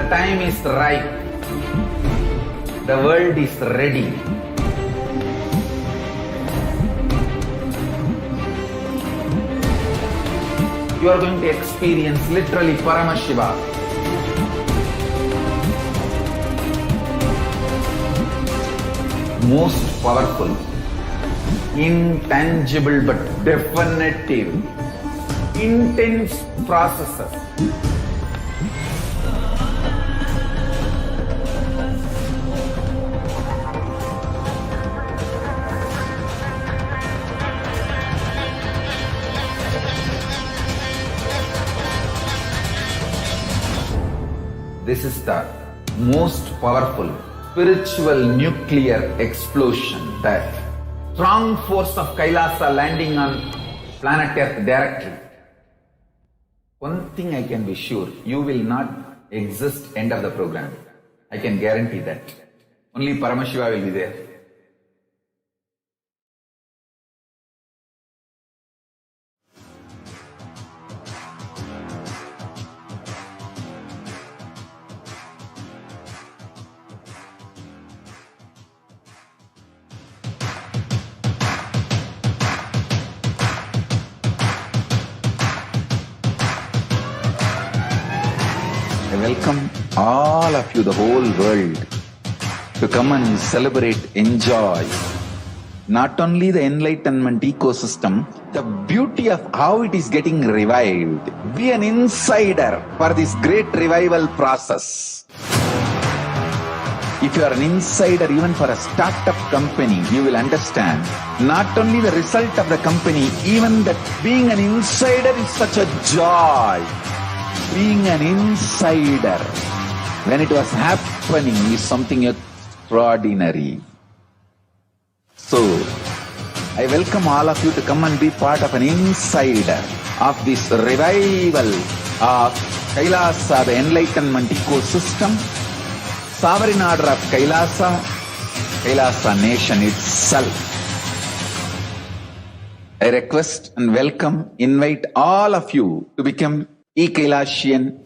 time is ripe. The world is ready. You are going to experience literally Paramashiva. Most powerful, intangible but definitive, intense processes. This is the most powerful spiritual nuclear explosion, the strong force of Kailasa landing on planet Earth directly. One thing I can be sure, you will not exist end of the program. I can guarantee that. Only Paramashiva will be there. I welcome all of you, the whole world, to come and celebrate, enjoy not only the enlightenment ecosystem, the beauty of how it is getting revived. Be an insider for this great revival process. If you are an insider even for a startup company, you will understand not only the result of the company, even that being an insider is such a joy. Being an insider when it was happening is something extraordinary. So, I welcome all of you to come and be part of an insider of this revival of Kailasa, the enlightenment ecosystem, sovereign order of Kailasa, Kailasa nation itself. I request and welcome, invite all of you to become Kailasian.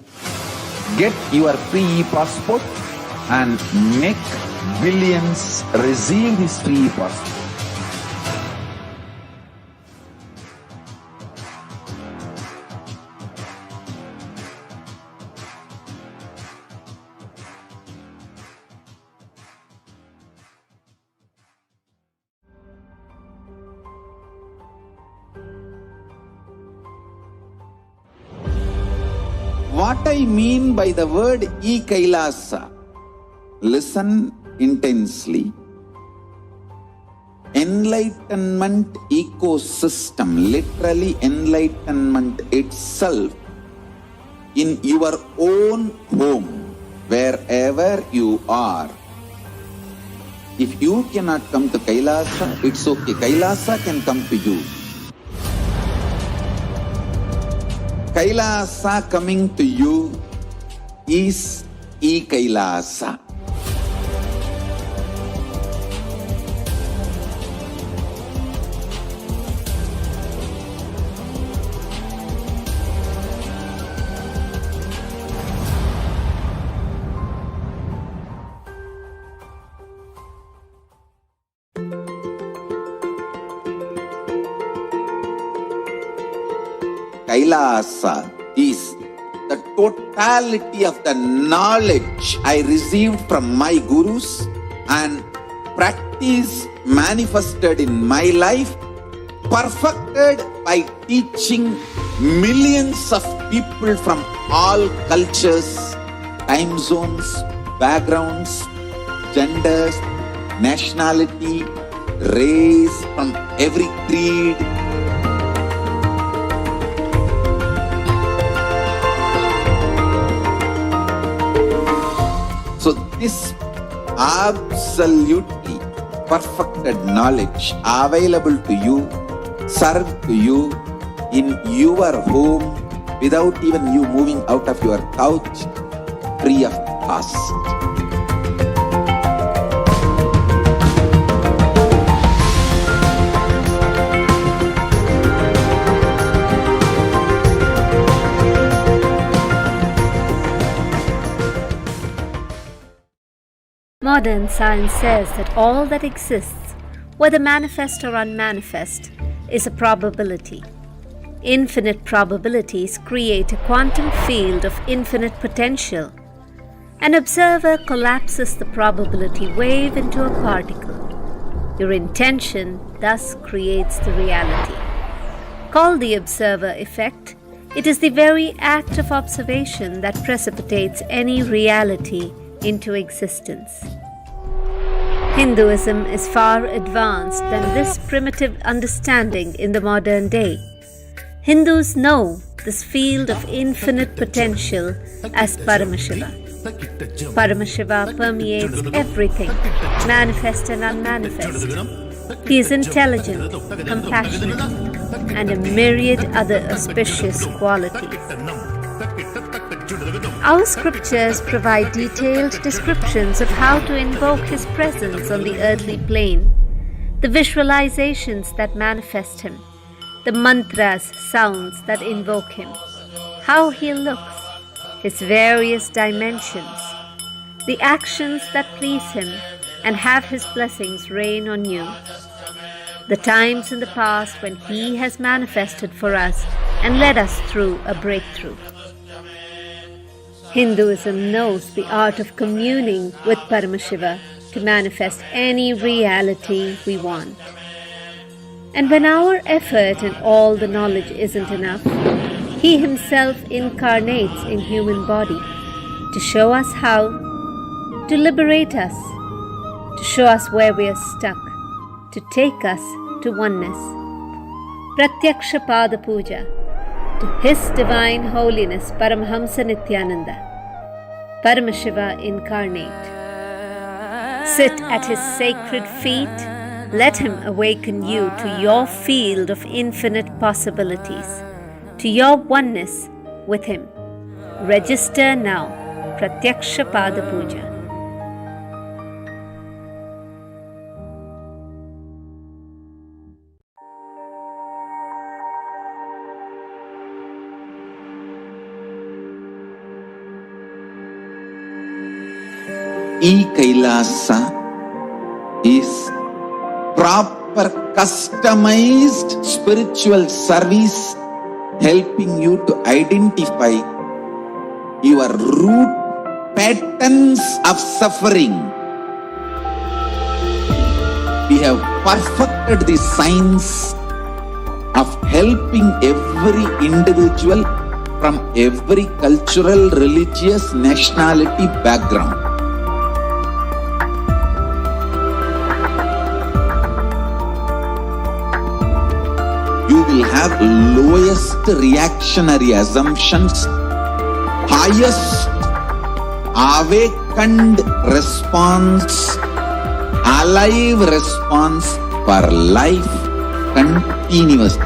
Get your free passport and make billions receive this free passport. What I mean by the word Kailasa, listen intensely. Enlightenment ecosystem, literally enlightenment itself, in your own home, wherever you are. If you cannot come to Kailasa, it's okay. Kailasa can come to you. Kailasa coming to you is Kailasa. Kailasa is the totality of the knowledge I received from my gurus and practice manifested in my life, perfected by teaching millions of people from all cultures, time zones, backgrounds, genders, nationality, race, from every creed. So this absolutely perfected knowledge available to you, served to you in your home without even you moving out of your couch, free of cost. Modern science says that all that exists, whether manifest or unmanifest, is a probability. Infinite probabilities create a quantum field of infinite potential. An observer collapses the probability wave into a particle. Your intention thus creates the reality. Called the observer effect, it is the very act of observation that precipitates any reality into existence. Hinduism is far advanced than this primitive understanding in the modern day. Hindus know this field of infinite potential as Paramashiva. Paramashiva permeates everything, manifest and unmanifest. He is intelligent, compassionate, and a myriad other auspicious qualities. Our scriptures provide detailed descriptions of how to invoke His presence on the earthly plane, the visualizations that manifest Him, the mantras, sounds that invoke Him, how He looks, His various dimensions, the actions that please Him and have His blessings rain on you, the times in the past when He has manifested for us and led us through a breakthrough. Hinduism knows the art of communing with Paramashiva to manifest any reality we want. And when our effort and all the knowledge isn't enough, He Himself incarnates in human body to show us how, to liberate us, to show us where we are stuck, to take us to oneness. Pratyaksha Pada Puja to His Divine Holiness Paramahamsa Nithyananda, Paramashiva incarnate. Sit at His sacred feet. Let Him awaken you to your field of infinite possibilities, to your oneness with Him. Register now. Pratyaksha Pada Puja. Kailasa is proper customized spiritual service helping you to identify your root patterns of suffering. We have perfected the science of helping every individual from every cultural, religious, nationality background. You will have lowest reactionary assumptions, highest awakened response, alive response for life continuously.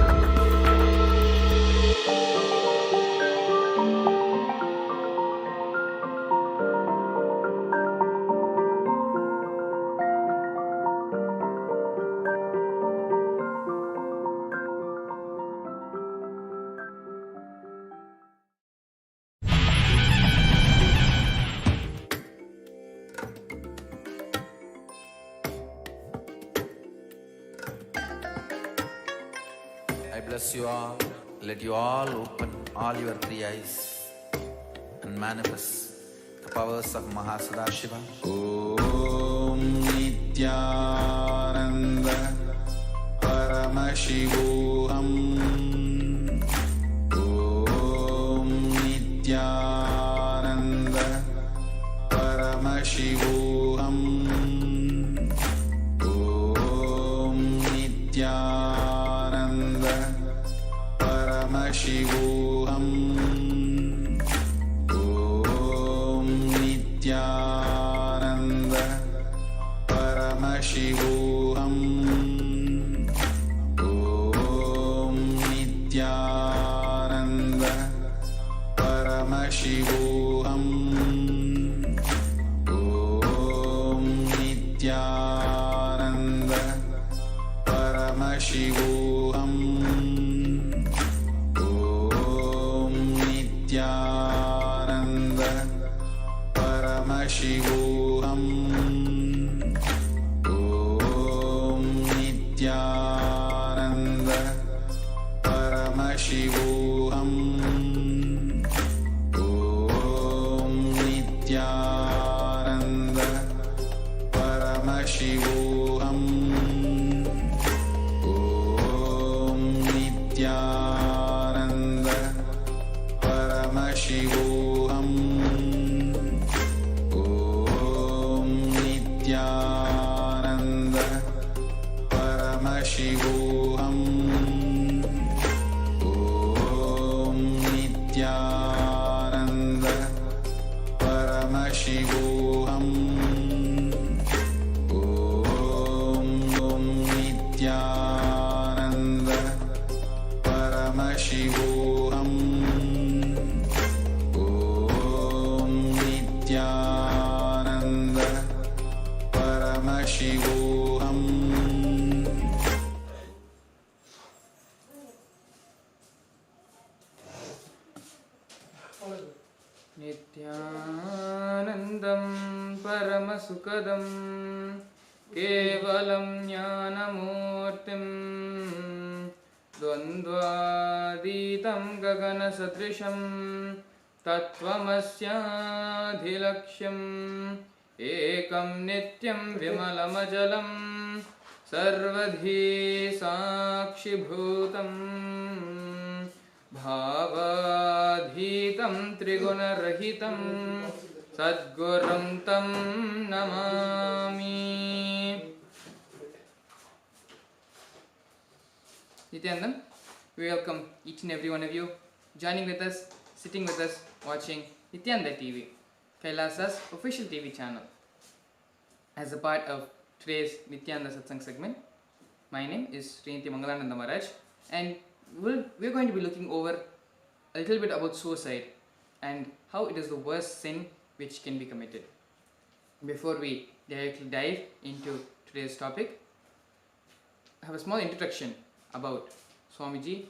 I bless you all. Let you all open all your three eyes and manifest the powers of Mahasudashiva. Om Nithyananda Paramashivoham. Om Nithyananda Paramashivoham. Om Nithyananda Paramashivoham. Om Nithyananda Paramashivoham. Om Nithyananda Paramashivoham. Om Nithyananda Paramashivoham. Om Nithyananda Paramashivoham. Paramashivoham. Om Nithyananda Paramashivoham. Om Nithyananda Paramashivoham. Om Nithyananda Paramashivoham. Om Nithyananda Paramashivoham. Nithyanandam Paramasukadam Kevalam Jnanamurtim Dvandvaditam Gagana Sadrisham Tattvamasyaadhilaksham Ekam Nityam Vimalamajalam Sarvadhi Sakshibhutam Bhavadhitam Trigunarahitam Sadgurum Tam Namami. Nithyanandam, we welcome each and every one of you joining with us, sitting with us, watching Nithyananda TV, Kailasa's official TV channel. As a part of today's Nithyananda Satsang segment, my name is Srinthi Mangalananda Maharaj, and we're going to be looking over a little bit about suicide and how it is the worst sin which can be committed. Before we directly dive into today's topic, I have a small introduction about Swamiji,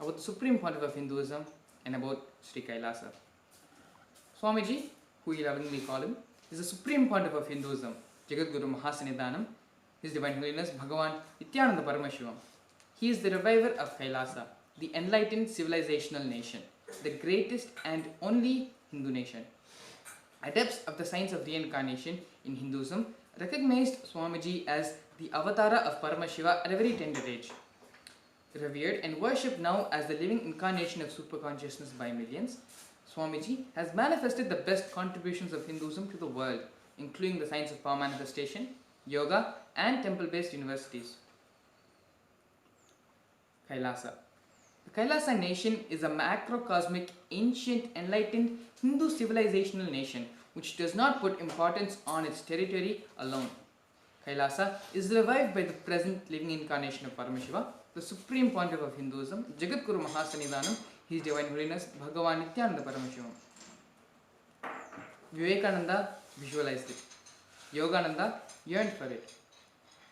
about the Supreme Pontiff of Hinduism, and about Sri Kailasa. Swamiji, who we lovingly call him, is the Supreme Pontiff of Hinduism, Jagadguru Mahasanidanam, His Divine Holiness Bhagavan Nithyananda Paramashivam. He is the reviver of Kailasa, the enlightened civilizational nation, the greatest and only Hindu nation. Adepts of the science of reincarnation in Hinduism recognized Swamiji as the avatara of Paramashiva at a very tender age. Revered and worshipped now as the living incarnation of superconsciousness by millions, Swamiji has manifested the best contributions of Hinduism to the world, including the science of power manifestation, yoga, and temple-based universities. Kailasa. The Kailasa nation is a macrocosmic, ancient, enlightened Hindu civilizational nation which does not put importance on its territory alone. Kailasa is revived by the present living incarnation of Paramashiva, the Supreme Pontiff of Hinduism, Jagadguru Mahasanidanam, His Divine Holiness Bhagavan Nithyananda Paramashivam. Vivekananda visualized it. Yogananda yearned for it.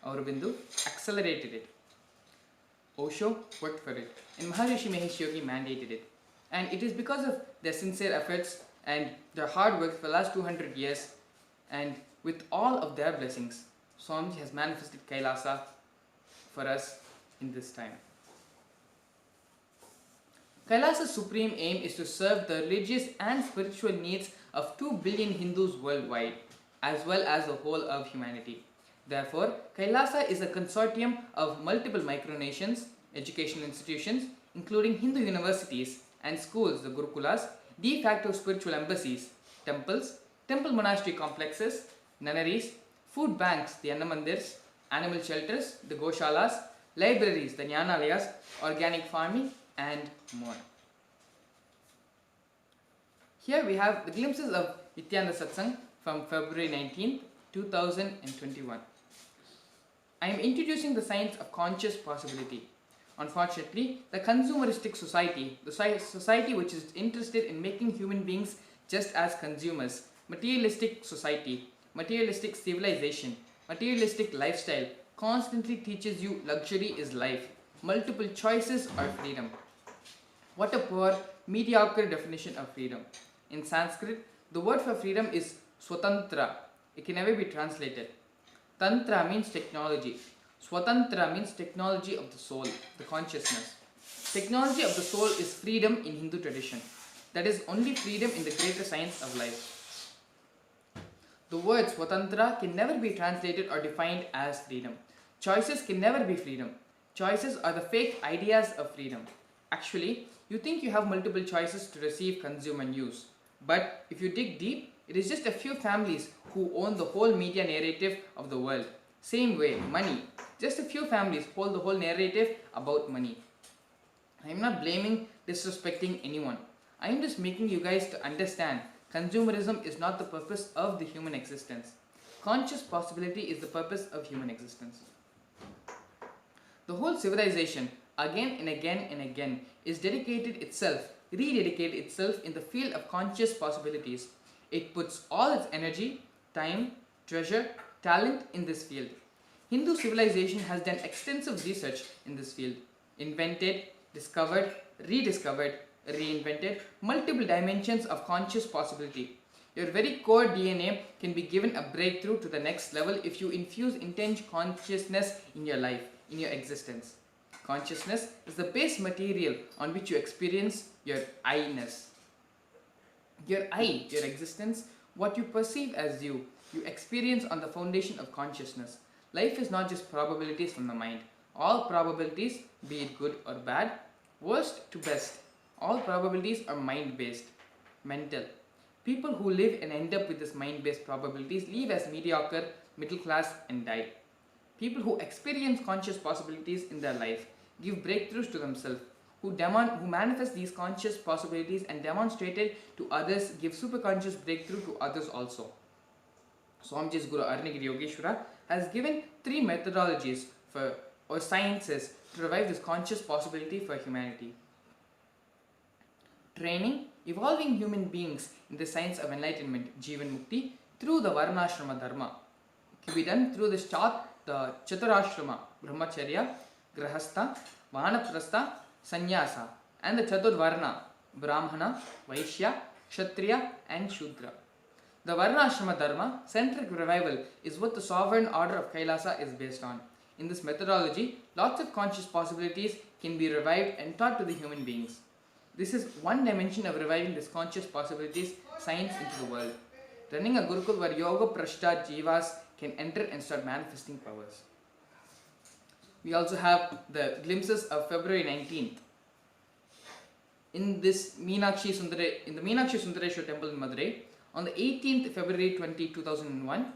Aurobindo accelerated it. Osho worked for it, and Maharishi Mahesh Yogi mandated it. And it is because of their sincere efforts and their hard work for the last 200 years, and with all of their blessings, Swamiji has manifested Kailasa for us in this time. Kailasa's supreme aim is to serve the religious and spiritual needs of 2 billion Hindus worldwide, as well as the whole of humanity. Therefore, Kailasa is a consortium of multiple micronations, educational institutions, including Hindu universities and schools, the Gurukulas, de facto spiritual embassies, temples, temple monastery complexes, nunneries, food banks, the Annamandirs, animal shelters, the Goshalas, libraries, the Jnanalayas, organic farming, and more. Here we have the glimpses of Nithyananda Satsang from February 19th, 2021. I am introducing the science of conscious possibility. Unfortunately, the consumeristic society, the society which is interested in making human beings just as consumers, materialistic society, materialistic civilization, materialistic lifestyle, constantly teaches you luxury is life, multiple choices are freedom. What a poor, mediocre definition of freedom. In Sanskrit, the word for freedom is swatantra. It can never be translated. Tantra means technology. Swatantra means technology of the soul, the consciousness. Technology of the soul is freedom in Hindu tradition. That is only freedom in the greater science of life. The word swatantra can never be translated or defined as freedom. Choices can never be freedom. Choices are the fake ideas of freedom. Actually, You think you have multiple choices to receive, consume, and use. But if you dig deep, it is just a few families who own the whole media narrative of the world. Same way, money. Just a few families hold the whole narrative about money. I am not blaming, disrespecting anyone. I am just making you guys to understand consumerism is not the purpose of the human existence. Conscious possibility is the purpose of human existence. The whole civilization, again and again and again, is rededicated itself in the field of conscious possibilities. It puts all its energy, time, treasure, talent in this field. Hindu civilization has done extensive research in this field, invented, discovered, rediscovered, reinvented multiple dimensions of conscious possibility. Your very core DNA can be given a breakthrough to the next level if you infuse intense consciousness in your life, in your existence. Consciousness is the base material on which you experience your I-ness. Your I, your existence, what you perceive as you experience on the foundation of consciousness. Life is not just probabilities from the mind. All probabilities, be it good or bad, worst to best, all probabilities are mind-based, mental. People who live and end up with this mind-based probabilities live as mediocre, middle class, and die. People who experience conscious possibilities in their life give breakthroughs to themselves, who manifest these conscious possibilities and demonstrate it to others, give superconscious breakthrough to others also. Swamiji's Guru Arunagiri Yogeshwara has given 3 methodologies or sciences to revive this conscious possibility for humanity. Training evolving human beings in the science of enlightenment, Jivan Mukti, through the Varnashrama Dharma. It can be done through the Chaturashrama, Brahmacharya, Grahastha, Vanaprastha, Sannyasa, and the Chaturvarna, Brahmana, Vaishya, Kshatriya, and Shudra. The Varnashrama Dharma, centric revival, is what the sovereign order of Kailasa is based on. In this methodology, lots of conscious possibilities can be revived and taught to the human beings. This is one dimension of reviving this conscious possibilities science into the world. Running a Gurukul where Yoga Prashta Jivas can enter and start manifesting powers. We also have the glimpses of February 19th. In the Meenakshi Sundareshwar temple in Madurai, on the 18th February 2021,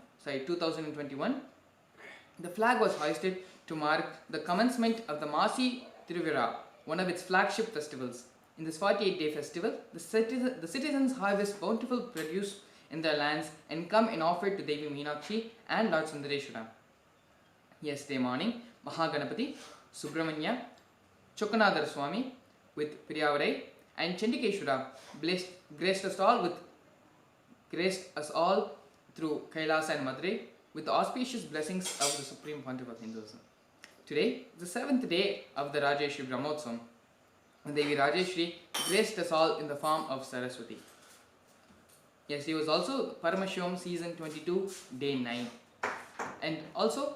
the flag was hoisted to mark the commencement of the Masi Tiruvira, one of its flagship festivals. In this 48-day festival, the citizens harvest bountiful produce in their lands and come and offer it to Devi Meenakshi and Lord Sundareshwara. Yesterday morning, Mahaganapati, Subramanya, Chokanadhar Swami with Priyavarai and Chandikeshwara graced us all through Kailasa and Madurai with the auspicious blessings of the Supreme Pontiff of Hinduism. Today is the 7th day of the Rajeshri Brahmotsam. Devi Rajeshri graced us all in the form of Saraswati. Yesterday was also Paramashivoham season 22, day 9. And also,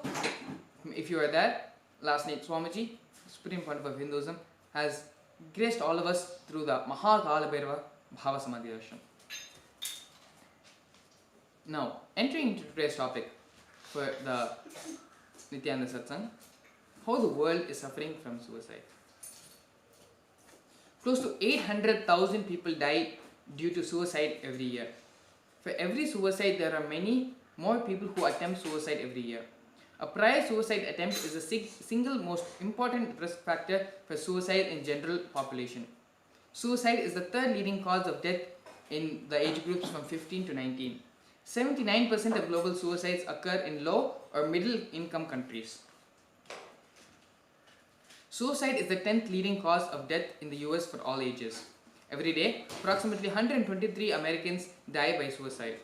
if you were there, last night Swamiji, Supreme Pontiff of Hinduism, has graced all of us through the Mahakala Bhava Samadhi Darshan. Now, entering into today's topic for the Nithyananda Satsang, how the world is suffering from suicide. Close to 800,000 people die due to suicide every year. For every suicide, there are many more people who attempt suicide every year. A prior suicide attempt is the single most important risk factor for suicide in general population. Suicide is the 3rd leading cause of death in the age groups from 15 to 19. 79% of global suicides occur in low or middle income countries. Suicide is the 10th leading cause of death in the US for all ages. Every day, approximately 123 Americans die by suicide.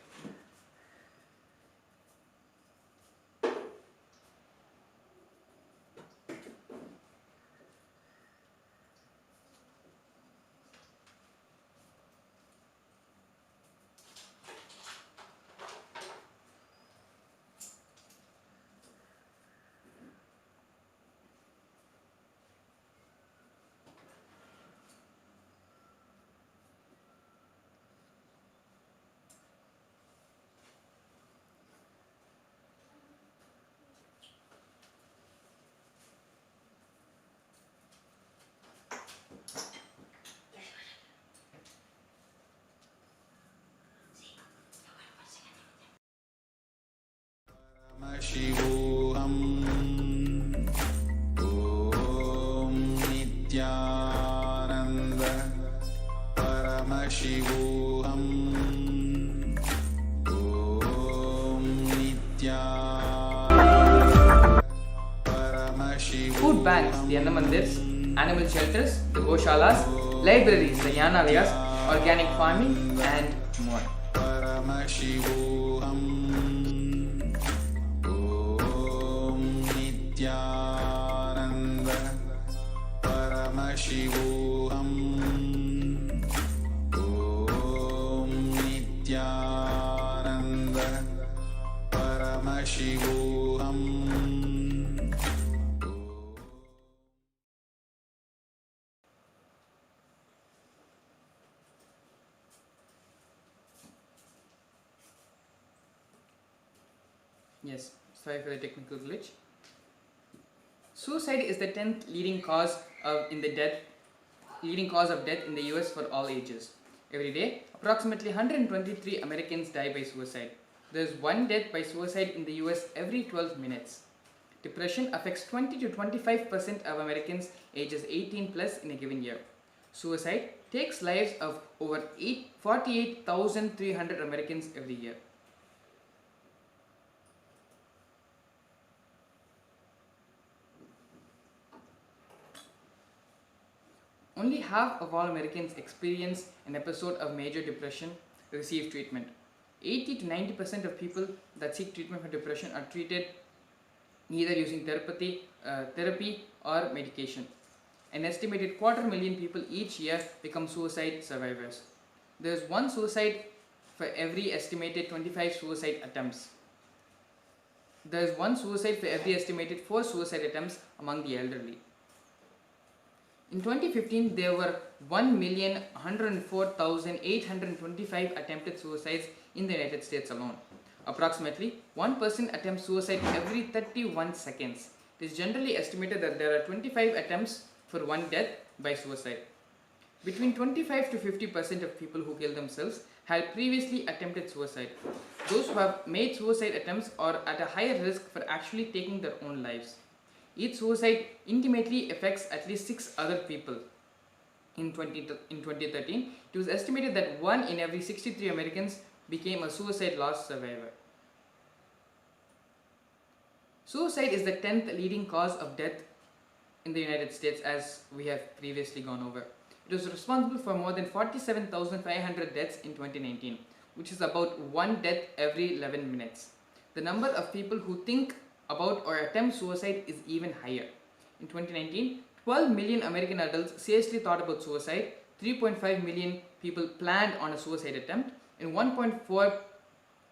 Paramashivoham. Om Nithyananda Paramashivoham. Om Nithyananda Paramashivoham. Food banks, the Anna Mandirs, animal shelters, the Goshalas, libraries, the Yanalayas, organic farming, and more. Paramashivoham. Om Nithyananda Paramashivoham. Om Nithyananda Paramashivoham. Yes, sorry for the technical glitch. Suicide is the 10th leading cause of death in the US for all ages. Every day, approximately 123 Americans die by suicide. There is one death by suicide in the US every 12 minutes. Depression affects 20 to 25% of Americans ages 18 plus in a given year. Suicide takes lives of over 48,300 Americans every year. Only half of all Americans experience an episode of major depression receive treatment. 80 to 90% of people that seek treatment for depression are treated either using therapy or medication. An estimated 250,000 people each year become suicide survivors. There is one suicide for every estimated 25 suicide attempts. There is one suicide for every estimated 4 suicide attempts among the elderly. In 2015, there were 1,104,825 attempted suicides in the United States alone. Approximately 1 person attempts suicide every 31 seconds. It is generally estimated that there are 25 attempts for one death by suicide. Between 25 to 50% of people who kill themselves had previously attempted suicide. Those who have made suicide attempts are at a higher risk for actually taking their own lives. Each suicide intimately affects at least 6 other people. In 2013, it was estimated that 1 in every 63 Americans became a suicide loss survivor. Suicide is the 10th leading cause of death in the United States, as we have previously gone over. It was responsible for more than 47,500 deaths in 2019, which is about 1 death every 11 minutes. The number of people who think about or attempt suicide is even higher. In 2019, 12 million American adults seriously thought about suicide, 3.5 million people planned on a suicide attempt, and 1.4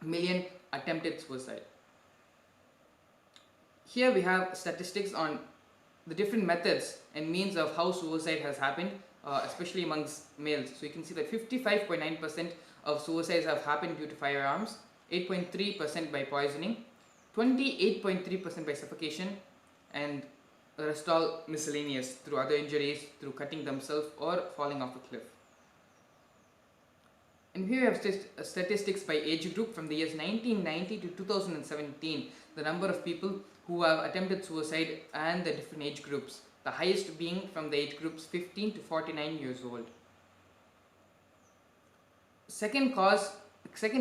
million attempted suicide. Here we have statistics on the different methods and means of how suicide has happened, especially amongst males. So you can see that 55.9% of suicides have happened due to firearms, 8.3% by poisoning, 28.3% by suffocation, and the rest all miscellaneous through other injuries, through cutting themselves or falling off a cliff. And here we have statistics by age group from the years 1990 to 2017, the number of people who have attempted suicide and the different age groups, the highest being from the age groups 15 to 49 years old. Second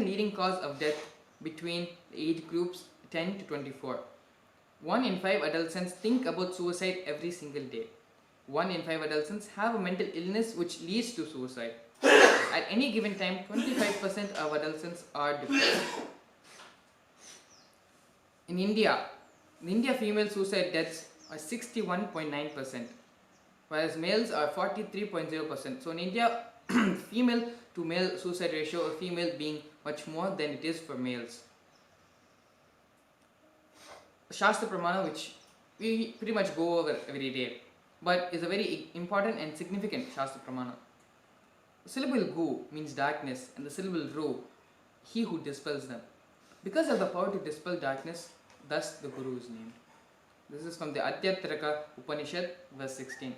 leading cause of death between the age groups 10 to 24. 1 in 5 adolescents think about suicide every single day. 1 in 5 adolescents have a mental illness which leads to suicide. At any given time, 25% of adolescents are depressed. In India, female suicide deaths are 61.9%, whereas males are 43.0%. So in India, female to male suicide ratio, or female being much more than it is for males. Shastra Pramana, which we pretty much go over every day, but is a very important and significant Shastra Pramana. The syllable Gu means darkness, and the syllable Ru, he who dispels them. Because of the power to dispel darkness, thus the Guru is named. This is from the Adhyatraka Upanishad, verse 16.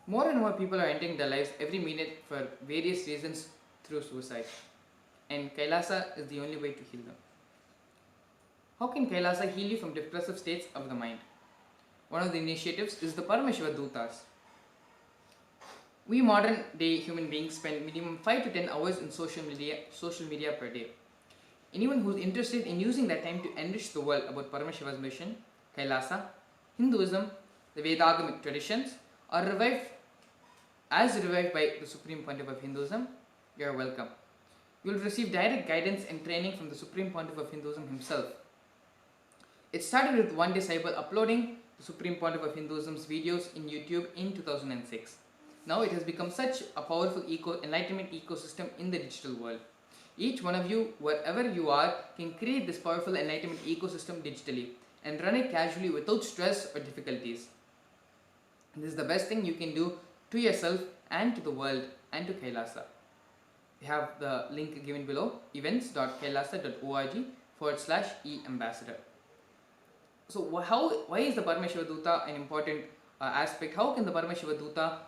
More and more people are ending their lives every minute for various reasons through suicide, and Kailasa is the only way to heal them. How can Kailasa heal you from depressive states of the mind? One of the initiatives is the Paramashiva Dutas. We modern day human beings spend minimum 5 to 10 hours in social media per day. Anyone who is interested in using that time to enrich the world about Paramashiva's mission, Kailasa, Hinduism, the Vedagamic traditions, or revived by the Supreme Pontiff of Hinduism, you are welcome. You will receive direct guidance and training from the Supreme Pontiff of Hinduism himself. It started with one disciple uploading the Supreme Pontiff of Hinduism's videos in YouTube in 2006. Now it has become such a powerful enlightenment ecosystem in the digital world. Each one of you, wherever you are, can create this powerful enlightenment ecosystem digitally and run it casually without stress or difficulties. This is the best thing you can do to yourself and to the world and to Kailasa. We have the link given below, events.kailasa.org/e-ambassador. So why is the Paramashiva Duta an important aspect? How can the Paramashiva Duta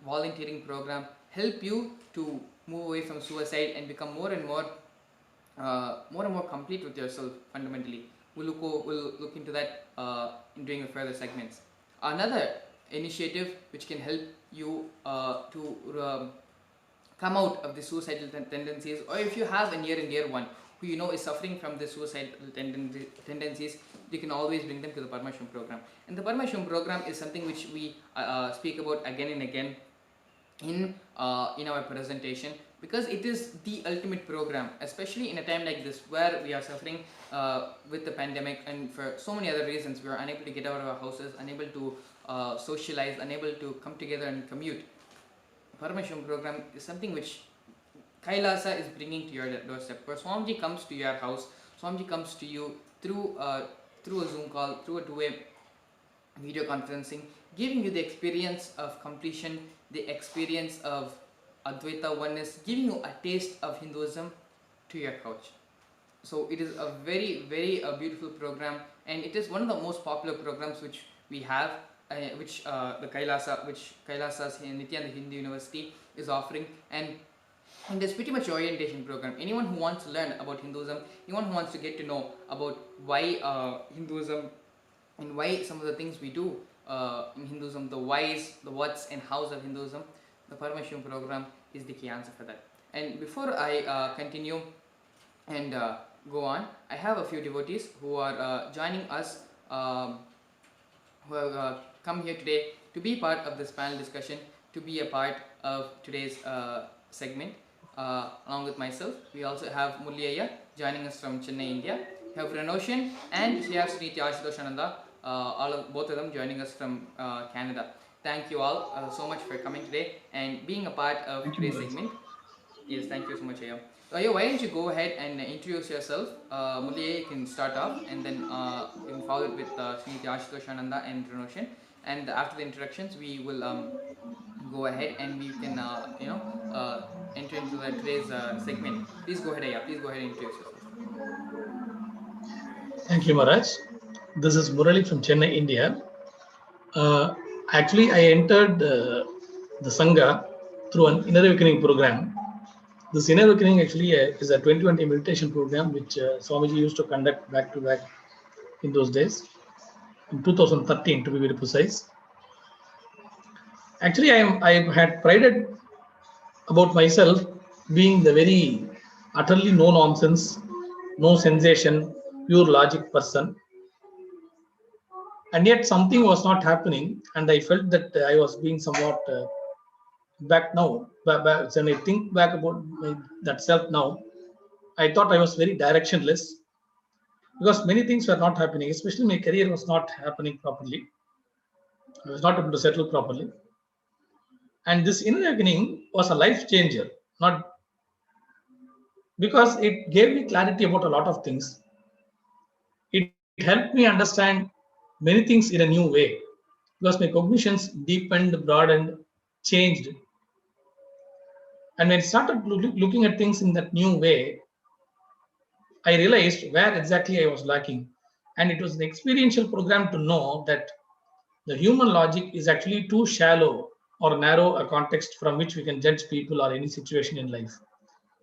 volunteering program help you to move away from suicide and become more and more complete with yourself fundamentally? We'll look into that during the further segments. Another initiative which can help you to come out of the suicidal tendencies, or if you have a near and dear one who you know is suffering from the suicidal tendencies, you can always bring them to the Paramashivam program. And the Paramashivam program is something which we speak about again and again in our presentation, because it is the ultimate program, especially in a time like this where we are suffering with the pandemic, and for so many other reasons we are unable to get out of our houses, unable to socialize, unable to come together and commute. Paramashivam program is something which Kailasa is bringing to your doorstep, where Swamiji comes to your house. Swamiji comes to you through a Zoom call, through a two-way video conferencing, giving you the experience of completion, the experience of Advaita oneness, giving you a taste of Hinduism to your couch. So it is a very, very beautiful program, and it is one of the most popular programs which we have, which Kailasa's Nithyananda Hindu University is offering, and it is pretty much an orientation program. Anyone who wants to learn about Hinduism, anyone who wants to get to know about why Hinduism and why some of the things we do in Hinduism, the whys, the whats and hows of Hinduism, the Paramashivam program is the key answer for that. And before I continue and go on, I have a few devotees who are joining us, who have come here today to be part of this panel discussion, to be a part of today's segment. Along with myself, we also have Mulliyaya joining us from Chennai, India. We have Renoshan and HDH Nithyananda, both of them joining us from Canada. Thank you all so much for coming today and being a part of today's segment. Yes, thank you so much, Aya. Aya, why don't you go ahead and introduce yourself? Mulliyaya, you can start off, and then you can follow it with Sriniti Ashitoshananda and Renoshan. And after the introductions, we will go ahead and we can enter into today's segment. Please go ahead, Aya. Please go ahead and introduce yourself. Thank you, Maharaj. This is Murali from Chennai, India. Actually, I entered the Sangha through an inner awakening program. This inner awakening actually is a 21-day meditation program which Swamiji used to conduct back to back in those days, in 2013 to be very precise. Actually, I had prided about myself being the very utterly no nonsense, no sensation, pure logic person. And yet something was not happening, and I felt that I was being somewhat back now. When I think back about that self now, I thought I was very directionless, because many things were not happening, especially my career was not happening properly. I was not able to settle properly. And this inner awakening was a life changer, not because it gave me clarity about a lot of things. It helped me understand many things in a new way, because my cognitions deepened, broadened, changed. And when I started looking at things in that new way, I realized where exactly I was lacking. And it was an experiential program to know that the human logic is actually too shallow or narrow a context from which we can judge people or any situation in life.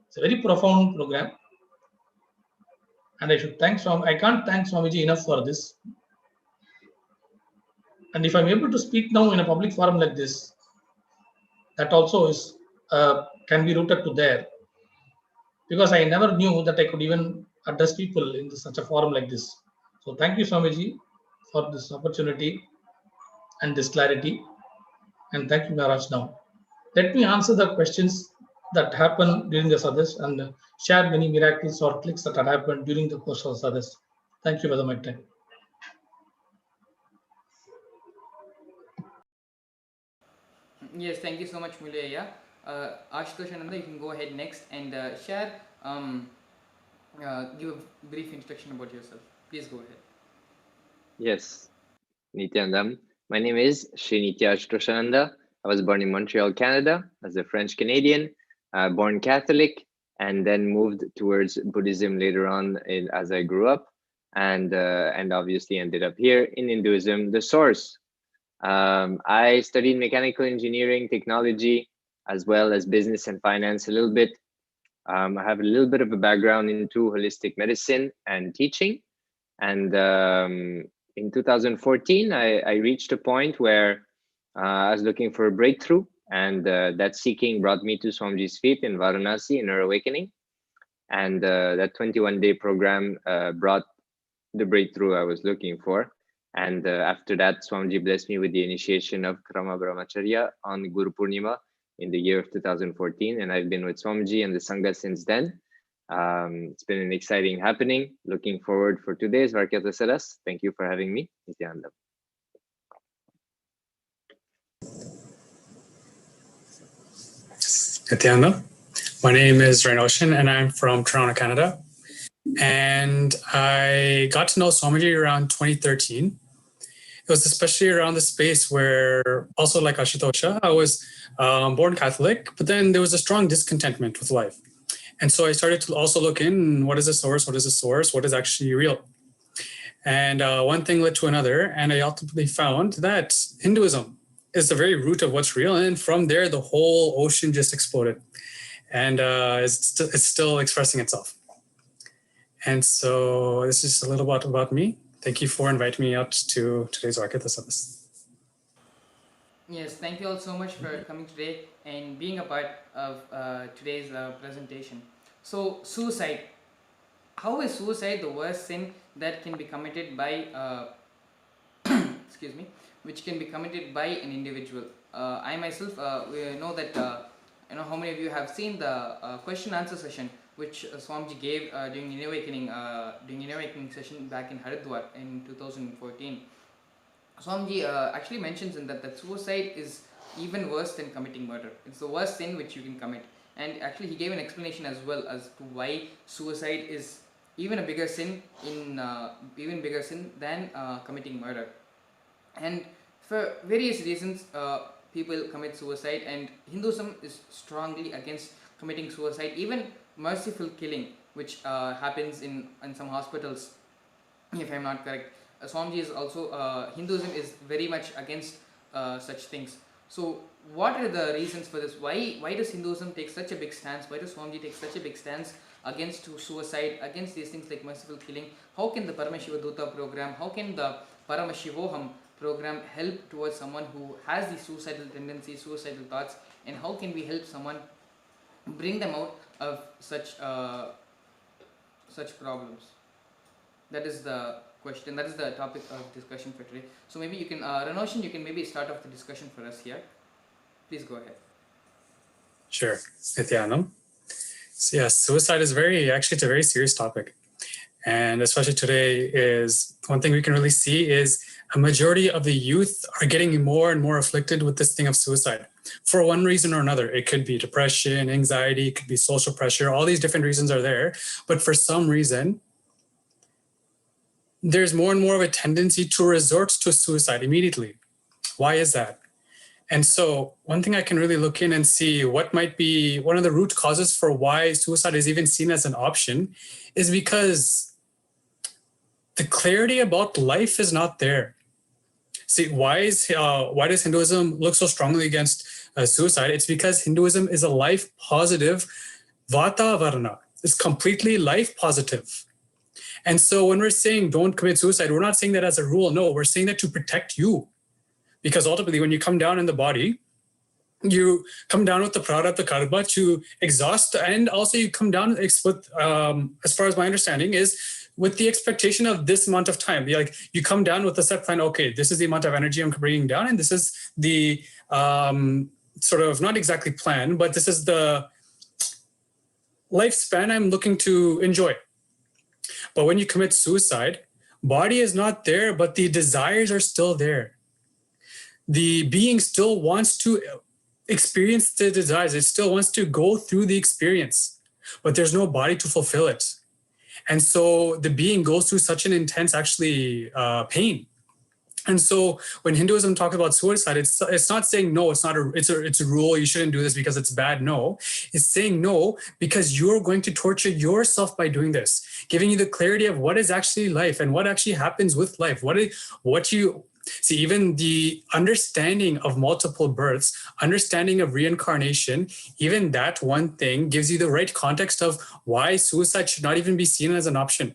It's a very profound program. And I should thank Swami. I can't thank Swamiji enough for this. And if I'm able to speak now in a public forum like this, that also is can be rooted to there, because I never knew that I could even address people in such a forum like this. So thank you, Swamiji, for this opportunity and this clarity. And thank you, Maharaj. Now, let me answer the questions that happened during the sadhas and share many miracles or clicks that had happened during the course of sadhas. Thank you for my time. Yes, thank you so much, Mulaya. Ashutosh Ananda, you can go ahead next and share, give a brief introduction about yourself. Please go ahead. Yes, Nityanandam. My name is Sri Ashutosh Ananda. I was born in Montreal, Canada, as a French Canadian, born Catholic, and then moved towards Buddhism later on as I grew up, and obviously ended up here in Hinduism, the source. I studied mechanical engineering, technology, as well as business and finance a little bit. I have a little bit of a background into holistic medicine and teaching. And in 2014, I reached a point where I was looking for a breakthrough, and that seeking brought me to Swamiji's feet in Varanasi, Inner Awakening. And that 21-day program brought the breakthrough I was looking for. And after that, Swamiji blessed me with the initiation of Krama Brahmacharya on Guru Purnima in the year of 2014. And I've been with Swamiji and the Sangha since then. It's been an exciting happening. Looking forward for today's Varkyata Saras. Thank you for having me, Nithyananda. Nithyananda. My name is Rainoshan and I'm from Toronto, Canada. And I got to know Swamiji around 2013. It was especially around the space where, also like Ashutosha, I was born Catholic, but then there was a strong discontentment with life. And so I started to also look in, what is the source? What is the source? What is actually real? And one thing led to another. And I ultimately found that Hinduism is the very root of what's real. And from there, the whole ocean just exploded. And it's still expressing itself. And so this is a little bit about me. Thank you for inviting me out to today's Varkyata Saras. Yes, thank you all so much for coming today and being a part of today's presentation. So, suicide. How is suicide the worst sin that can be committed by, excuse me, which can be committed by an individual? I myself, we know that, how many of you have seen the question answer session which Swamiji gave during Inner Awakening session back in Haridwar in 2014. Swamiji actually mentions in that suicide is even worse than committing murder. It's the worst sin which you can commit. And actually he gave an explanation as well as to why suicide is even a bigger sin than committing murder. And for various reasons, people commit suicide, and Hinduism is strongly against committing suicide, even merciful killing, which happens in some hospitals, if I'm not correct. Swamiji is also, Hinduism is very much against such things. So what are the reasons for this? Why does Hinduism take such a big stance? Why does Swamiji take such a big stance against suicide, against these things like merciful killing? How can the Paramashivoham program, how can the Paramashivoham program help towards someone who has these suicidal tendencies, suicidal thoughts, and how can we help someone bring them out of such problems? That is the question. That is the topic of discussion for today. So maybe you can, Ranoshan, you can maybe start off the discussion for us here. Please go ahead. Sure, Nithyanam. So yes, suicide is it's a very serious topic. And especially today is one thing we can really see is a majority of the youth are getting more and more afflicted with this thing of suicide for one reason or another. It could be depression, anxiety, it could be social pressure. All these different reasons are there. But for some reason, there's more and more of a tendency to resort to suicide immediately. Why is that? And so one thing I can really look in and see what might be one of the root causes for why suicide is even seen as an option is because the clarity about life is not there. See, why does Hinduism look so strongly against suicide? It's because Hinduism is a life positive Vata Varna. It's completely life positive. And so when we're saying don't commit suicide, we're not saying that as a rule. No, we're saying that to protect you. Because ultimately, when you come down in the body, you come down with the prarabdha karma to exhaust, and also you come down with, as far as my understanding is, with the expectation of this amount of time. Like you come down with a set plan, okay, this is the amount of energy I'm bringing down, and this is the sort of, not exactly plan, but this is the lifespan I'm looking to enjoy. But when you commit suicide, body is not there, but the desires are still there. The being still wants to experience the desires. It still wants to go through the experience, but there's no body to fulfill it. And so the being goes through such an intense, actually, pain. And so when Hinduism talks about suicide, it's not saying no, it's a rule, you shouldn't do this because it's bad. No, it's saying no because you're going to torture yourself by doing this, giving you the clarity of what is actually life and what actually happens with life. What you see, even the understanding of multiple births, understanding of reincarnation, even that one thing gives you the right context of why suicide should not even be seen as an option.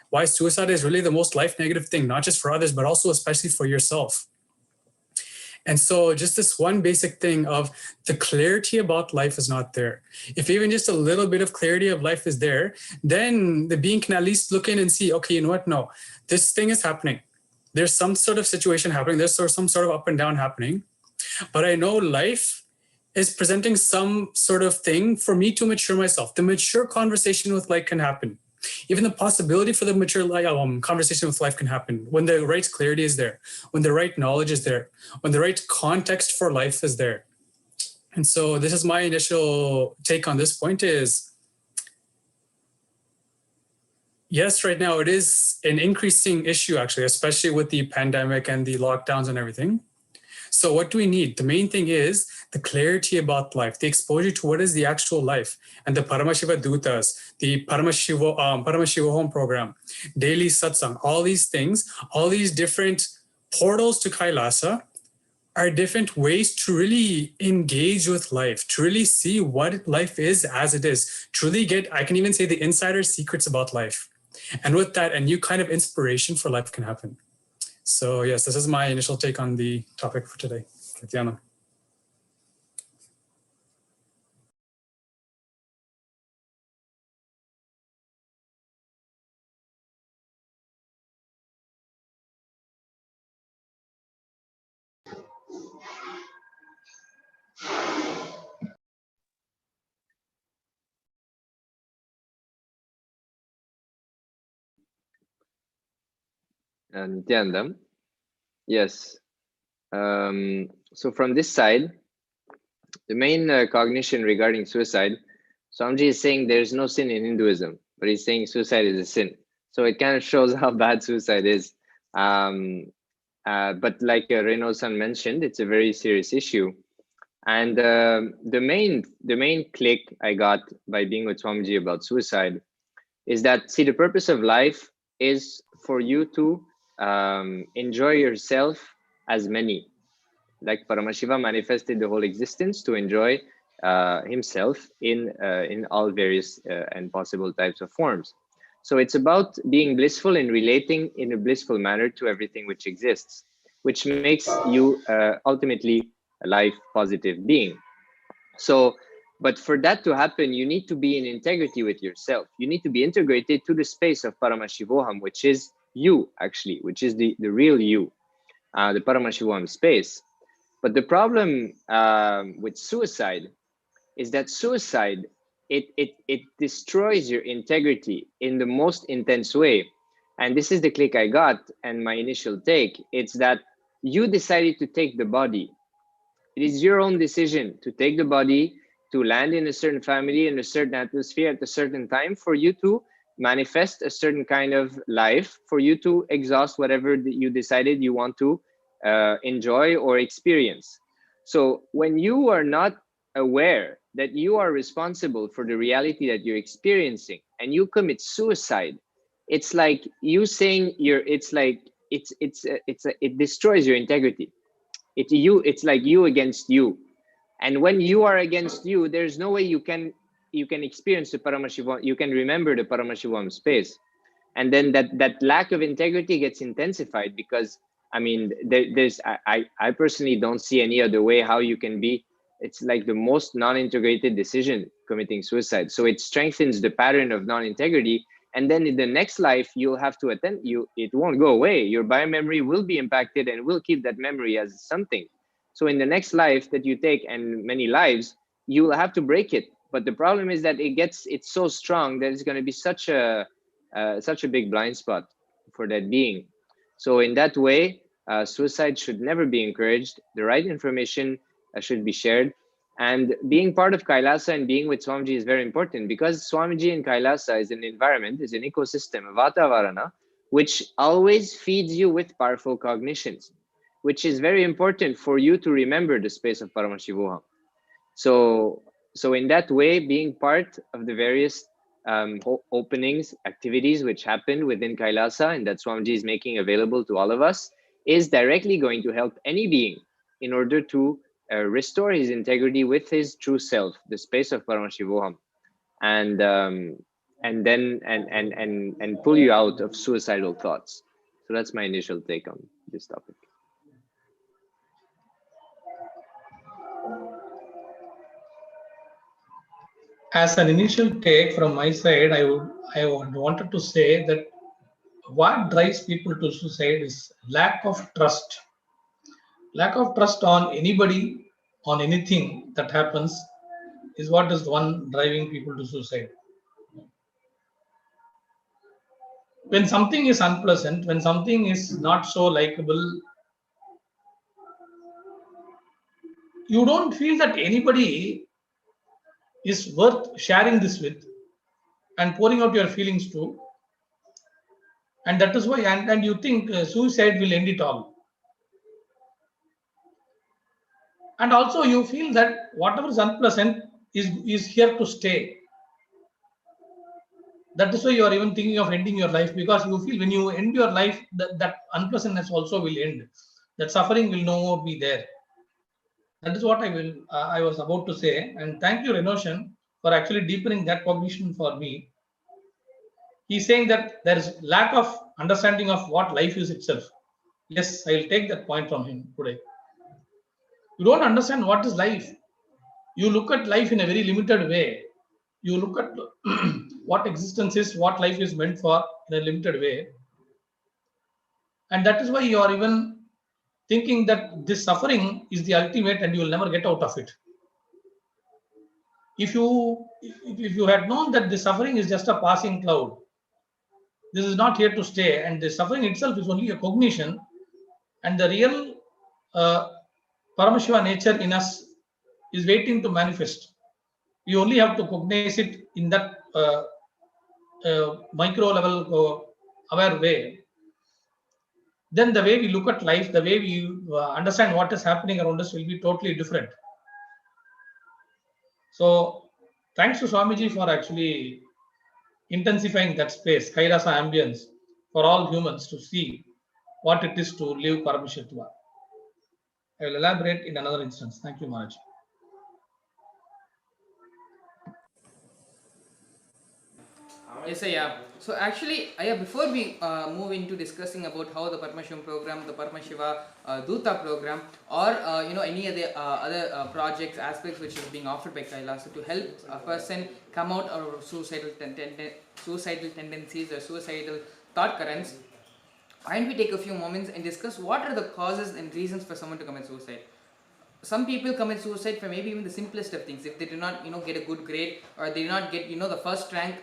Why suicide is really the most life negative thing, not just for others, but also especially for yourself. And so just this one basic thing of the clarity about life is not there. If even just a little bit of clarity of life is there, then the being can at least look in and see, okay, you know what? No, this thing is happening. There's some sort of situation happening. There's some sort of up and down happening. But I know life is presenting some sort of thing for me to mature myself. The mature conversation with life can happen. Even the possibility for the mature conversation with life can happen when the right clarity is there, when the right knowledge is there, when the right context for life is there. And so this is my initial take on this point is, yes, right now it is an increasing issue, actually, especially with the pandemic and the lockdowns and everything. So what do we need? The main thing is the clarity about life, the exposure to what is the actual life, and the Paramashiva Dutas, the Paramashivoham program, daily satsang, all these things, all these different portals to Kailasa are different ways to really engage with life, to really see what life is as it is, truly get, I can even say, the insider secrets about life. And with that, a new kind of inspiration for life can happen. So yes, this is my initial take on the topic for today. Tatiana. Nithyanandam. Yes. So from this side, the main cognition regarding suicide, Swamiji is saying there's no sin in Hinduism, but he's saying suicide is a sin. So it kind of shows how bad suicide is. But like Reno-san mentioned, it's a very serious issue. And the main click I got by being with Swamiji about suicide is that, see, the purpose of life is for you to enjoy yourself as many. Like Paramashiva manifested the whole existence to enjoy himself in all various and possible types of forms. So it's about being blissful and relating in a blissful manner to everything which exists, which makes you ultimately a life positive being. So, but for that to happen, you need to be in integrity with yourself. You need to be integrated to the space of Paramashivoham, which is you, actually, which is the real you, the Paramashivoham space. But the problem with suicide is that suicide, it destroys your integrity in the most intense way. And this is the click I got and my initial take. It's that you decided to take the body. It is your own decision to take the body, to land in a certain family, in a certain atmosphere at a certain time, for you to manifest a certain kind of life, for you to exhaust whatever you decided you want to enjoy or experience. So when you are not aware that you are responsible for the reality that you're experiencing and you commit suicide, it's like you saying it destroys your integrity. It's like you against you. And when you are against you, there's no way you can experience the Paramashivoham, you can remember the Paramashivoham space. And then that lack of integrity gets intensified because, I mean, I personally don't see any other way how you can be. It's like the most non-integrated decision, committing suicide. So it strengthens the pattern of non-integrity. And then in the next life, you'll have to it won't go away. Your biomemory will be impacted and will keep that memory as something. So in the next life that you take, and many lives, you will have to break it. But the problem is that it's so strong that it's going to be such a big blind spot for that being. So in that way, suicide should never be encouraged. The right information should be shared. And being part of Kailasa and being with Swamiji is very important, because Swamiji and Kailasa is an environment, is an ecosystem, a Vatavarana, which always feeds you with powerful cognitions, which is very important for you to remember the space of Paramashivoham. So in that way, being part of the various openings, activities which happen within Kailasa and that Swamiji is making available to all of us, is directly going to help any being in order to restore his integrity with his true self, the space of Paramashivoham, and pull you out of suicidal thoughts. So that's my initial take on this topic. As an initial take from my side, I wanted to say that what drives people to suicide is lack of trust. Lack of trust on anybody, on anything that happens, is what is the one driving people to suicide. When something is unpleasant, when something is not so likable, you don't feel that anybody is worth sharing this with and pouring out your feelings to. And that is why, and you think suicide will end it all. And also you feel that whatever is unpleasant is here to stay. That is why you are even thinking of ending your life, because you feel when you end your life, that unpleasantness also will end. That suffering will no more be there. That is what I was about to say. And thank you, Renoshan, for actually deepening that cognition for me. He's saying that there is lack of understanding of what life is itself. Yes, I'll take that point from him today. You don't understand what is life. You look at life in a very limited way. You look at what existence is, what life is meant for in a limited way. And that is why you are even thinking that this suffering is the ultimate and you will never get out of it. If you had known that the suffering is just a passing cloud, this is not here to stay, and the suffering itself is only a cognition, and the real Paramashiva nature in us is waiting to manifest. You only have to cognize it in that micro level aware way. Then the way we look at life, the way we understand what is happening around us will be totally different. So thanks to Swamiji for actually intensifying that space, Kailasa ambience, for all humans to see what it is to live Paramashiva. I will elaborate in another instance. Thank you, Maharaj. Yes, yeah. So actually, before we move into discussing about how the Paramashivam program, the Paramashiva Duta program, or any other projects, aspects which is being offered by Kailasa to help a person come out of suicidal tendencies or suicidal thought currents, why don't we take a few moments and discuss what are the causes and reasons for someone to commit suicide. Some people commit suicide for maybe even the simplest of things. If they do not, get a good grade, or they do not get, the first rank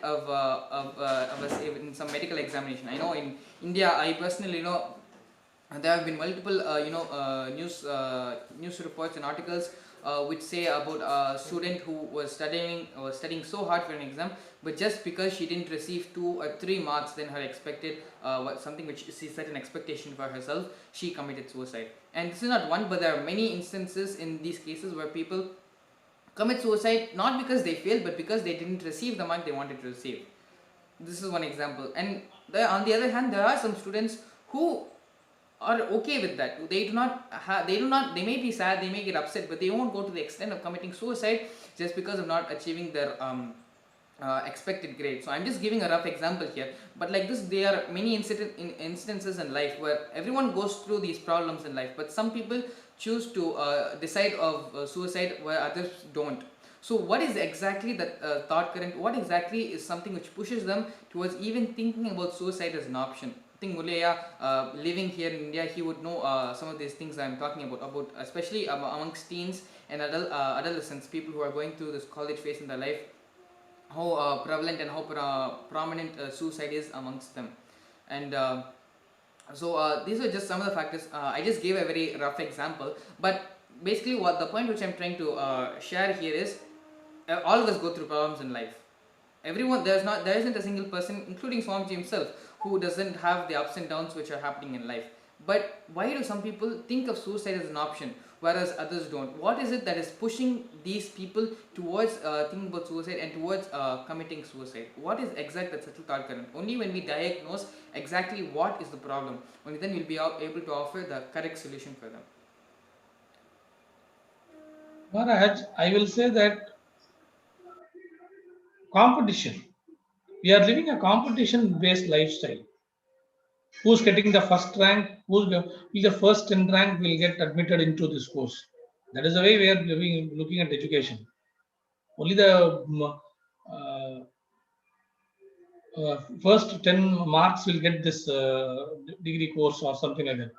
in some medical examination. I know in India, I personally, there have been multiple, news reports and articles which say about a student who was studying so hard for an exam, but just because she didn't receive 2 or 3 marks than her expected, something which she set an expectation for herself, she committed suicide. And this is not one, but there are many instances in these cases where people commit suicide not because they failed, but because they didn't receive the mark they wanted to receive. This is one example. And on the other hand, there are some students who are okay with that. They may be sad, they may get upset, but they won't go to the extent of committing suicide just because of not achieving their expected grade. So I'm just giving a rough example here, but like this, there are many instances in life where everyone goes through these problems in life, but some people choose to decide of suicide where others don't. So what is exactly that thought current? What exactly is something which pushes them towards even thinking about suicide as an option? I think Mulaya, living here in India, he would know some of these things I'm talking about especially amongst teens and adolescents, people who are going through this college phase in their life, how prevalent and how prominent suicide is amongst them. And these are just some of the factors. I just gave a very rough example, but basically what the point which I'm trying to share here is, all of us go through problems in life. Everyone, there isn't a single person, including Swamiji himself, who doesn't have the ups and downs which are happening in life. But why do some people think of suicide as an option, whereas others don't? What is it that is pushing these people towards thinking about suicide and towards committing suicide? What is exact that subtle thought current? Only when we diagnose exactly what is the problem, only then we'll be able to offer the correct solution for them. Maharaj, I will say that competition. We are living a competition-based lifestyle. Who's getting the first rank? Who's will the first in rank will get admitted into this course? That is the way we are living, looking at education. Only the first 10 marks will get this degree course or something like that.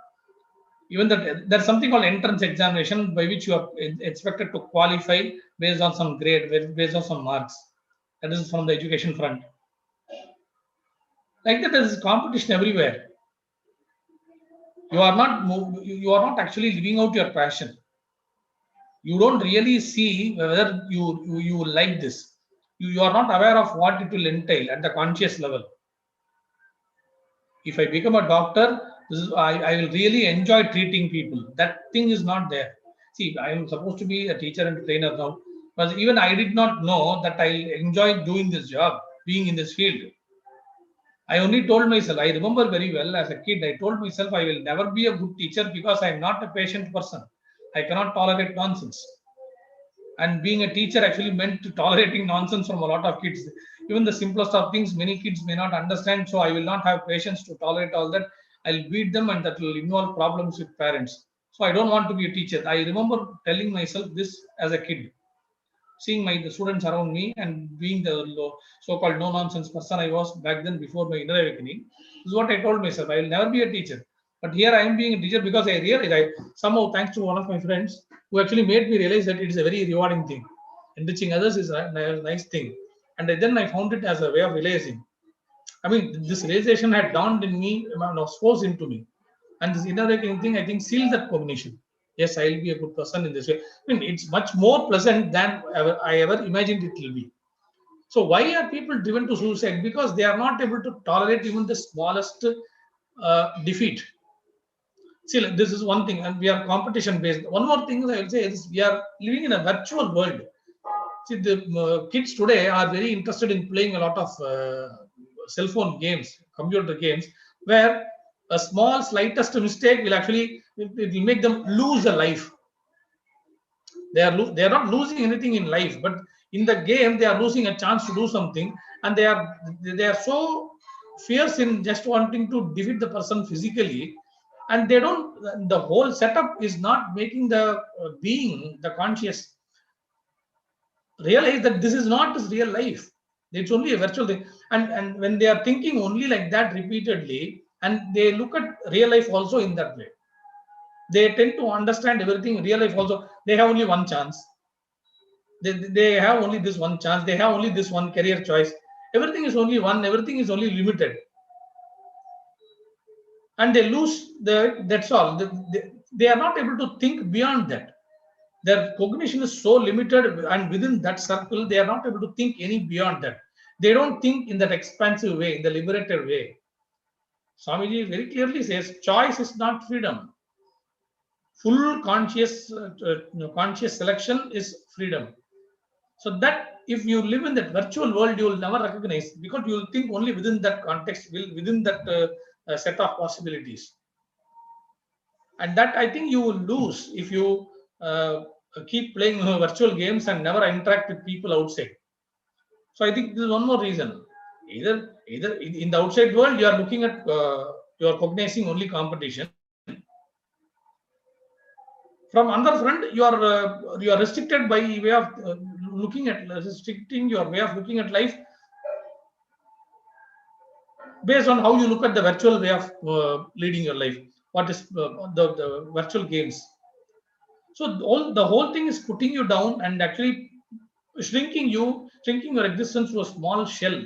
Even that there's something called entrance examination by which you are expected to qualify based on some grade, based on some marks. That is from the education front. Like that, there is competition everywhere. You are not actually living out your passion. You don't really see whether you will like this. You are not aware of what it will entail at the conscious level. If I become a doctor, I will really enjoy treating people. That thing is not there. See, I am supposed to be a teacher and trainer now, but even I did not know that I enjoy doing this job, being in this field. I only told myself, I remember very well as a kid, I told myself I will never be a good teacher because I am not a patient person. I cannot tolerate nonsense. And being a teacher actually meant tolerating nonsense from a lot of kids. Even the simplest of things, many kids may not understand. So I will not have patience to tolerate all that. I'll beat them, and that will involve problems with parents. So I don't want to be a teacher. I remember telling myself this as a kid, seeing the students around me and being the so-called no-nonsense person I was back then before my inner awakening. This is what I told myself. I will never be a teacher. But here I am being a teacher because I realized, somehow, thanks to one of my friends who actually made me realize that it is a very rewarding thing. Enriching others is a nice thing. And then I found it as a way of realizing. I mean, this realization had dawned in me, was forced into me. And this inner awakening thing, I think, sealed that cognition. Yes, I'll be a good person in this way. I mean, it's much more pleasant than I ever imagined it will be. So why are people driven to suicide? Because they are not able to tolerate even the smallest defeat. See, this is one thing, and we are competition based. One more thing I will say is we are living in a virtual world. See, the kids today are very interested in playing a lot of cell phone games, computer games, where a small, slightest mistake will actually it will make them lose a life. They are not losing anything in life, but in the game they are losing a chance to do something, and they are so fierce in just wanting to defeat the person physically, and they don't. The whole setup is not making the being, the conscious, realize that this is not his real life. It's only a virtual thing. And when they are thinking only like that repeatedly, and they look at real life also in that way, they tend to understand everything in real life also. They have only one chance. They have only this one chance. They have only this one career choice. Everything is only one. Everything is only limited. And they lose that's all. They are not able to think beyond that. Their cognition is so limited, and within that circle they are not able to think any beyond that. They don't think in that expansive way, in the liberated way. Swamiji very clearly says choice is not freedom. Full conscious selection is freedom. So that if you live in that virtual world, you will never recognize, because you will think only within that context, within that set of possibilities. And that I think you will lose if you keep playing virtual games and never interact with people outside. So I think this is one more reason. Either in the outside world you are looking at you are cognizing only competition. From other front, you are restricted by way of restricting your way of looking at life based on how you look at the virtual way of leading your life. What is the virtual games? So the whole thing is putting you down and actually shrinking your existence to a small shell.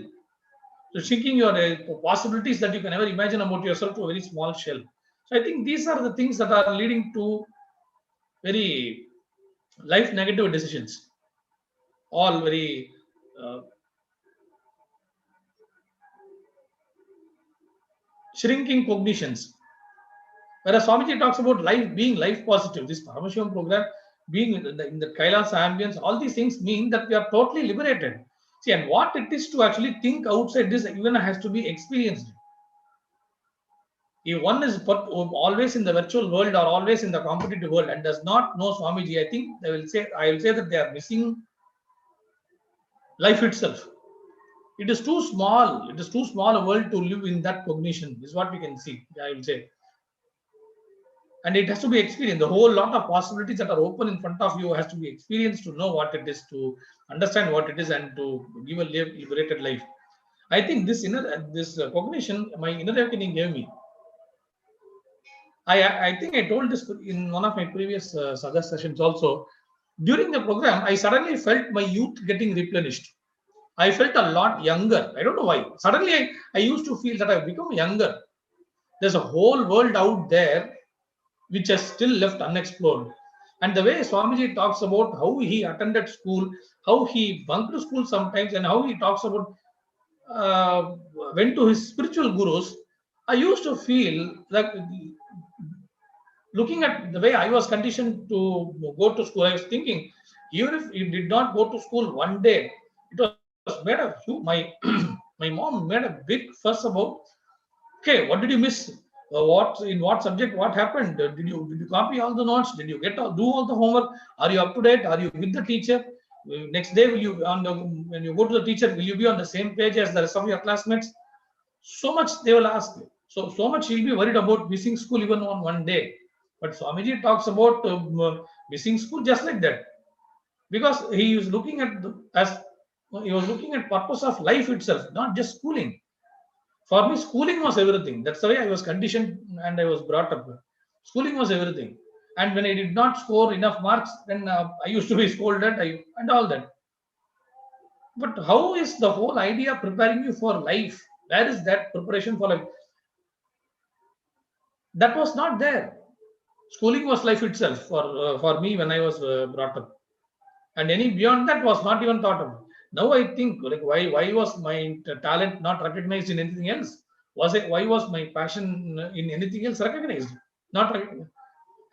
So shrinking your possibilities that you can ever imagine about yourself to a very small shell. So I think these are the things that are leading to very life negative decisions, all very shrinking cognitions. Whereas Swamiji talks about life being life positive, this Paramashivoham program being in the Kailasa ambience, all these things mean that we are totally liberated. See, and what it is to actually think outside this even has to be experienced. If one is always in the virtual world or always in the competitive world and does not know Swamiji, I think I will say that they are missing life itself. It is too small. It is too small a world to live in that cognition. Is what we can see. I will say, and it has to be experienced. The whole lot of possibilities that are open in front of you has to be experienced to know what it is, to understand what it is, and to give a liberated life. I think this cognition, my inner awakening gave me. I think I told this in one of my previous Sadha sessions also. During the program, I suddenly felt my youth getting replenished. I felt a lot younger. I don't know why. Suddenly, I used to feel that I've become younger. There's a whole world out there which has still left unexplored. And the way Swamiji talks about how he attended school, how he bunked school sometimes, and how he talks about went to his spiritual gurus, I used to feel like looking at the way I was conditioned to go to school, I was thinking, even if you did not go to school one day, it was made a my my mom made a big fuss about. Okay, what did you miss? What in what subject? What happened? Did you copy all the notes? Did you do all the homework? Are you up to date? Are you with the teacher? Next day, will you when you go to the teacher, will you be on the same page as the rest of your classmates? So much they will ask. So much he'll be worried about missing school even on one day. But Swamiji talks about missing school just like that, because he was looking at he was looking at purpose of life itself, not just schooling. For me, schooling was everything. That's the way I was conditioned and I was brought up. Schooling was everything. And when I did not score enough marks, then I used to be scolded and all that. But how is the whole idea preparing you for life? Where is that preparation for life? That was not there. Schooling was life itself for me when I was brought up, and any beyond that was not even thought of. Now I think, like, why was my talent not recognized in anything else? Why was my passion in anything else recognized? Not recognized.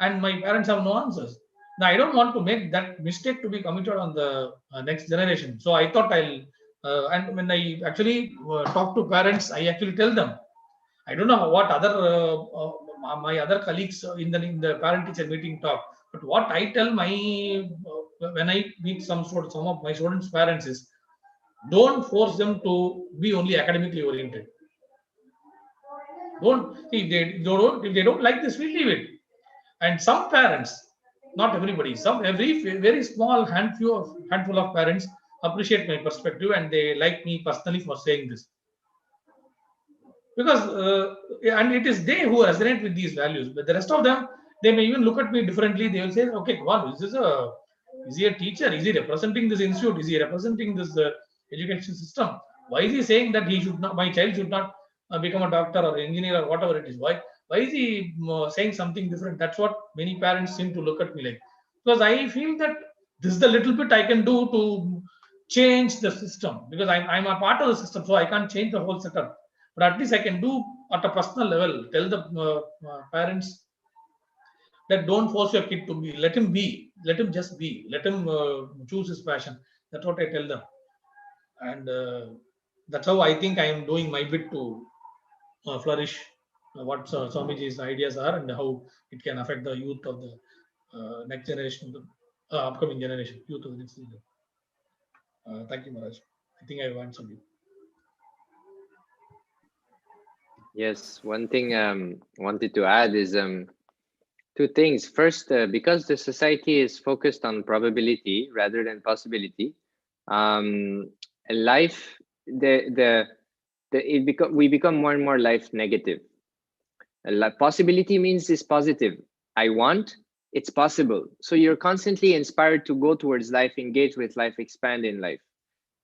And my parents have no answers. Now I don't want to make that mistake to be committed on the next generation. So I thought and when I actually talk to parents, I actually tell them. I don't know what other my other colleagues in the parent teacher meeting talk, but what I tell my when I meet some of my students' parents is, don't force them to be only academically oriented. Don't if they don't like this, we leave it. And some parents, not everybody, some every very small handful of parents appreciate my perspective and they like me personally for saying this, because and it is they who resonate with these values. But the rest of them, they may even look at me differently. They will say, okay, come on, is he a teacher? Is he representing this institute? Is he representing this education system? Why is he saying that my child should not become a doctor or engineer or whatever it is? Why is he saying something different? That's what many parents seem to look at me like, because I feel that this is the little bit I can do to change the system, because I'm a part of the system, so I can't change the whole setup, but at least I can do at a personal level, tell the parents that don't force your kid to let him just be, let him choose his passion. That's what I tell them. And that's how I think I am doing my bit to flourish what Swamiji's ideas are and how it can affect the youth of the next generation, the upcoming generation, youth of the next generation. Thank you, Maharaj. I think I want from you. Yes, one thing wanted to add is two things. First, because the society is focused on probability rather than possibility, life we become more and more life negative. Possibility means is positive. I want, it's possible. So you're constantly inspired to go towards life, engage with life, expand in life.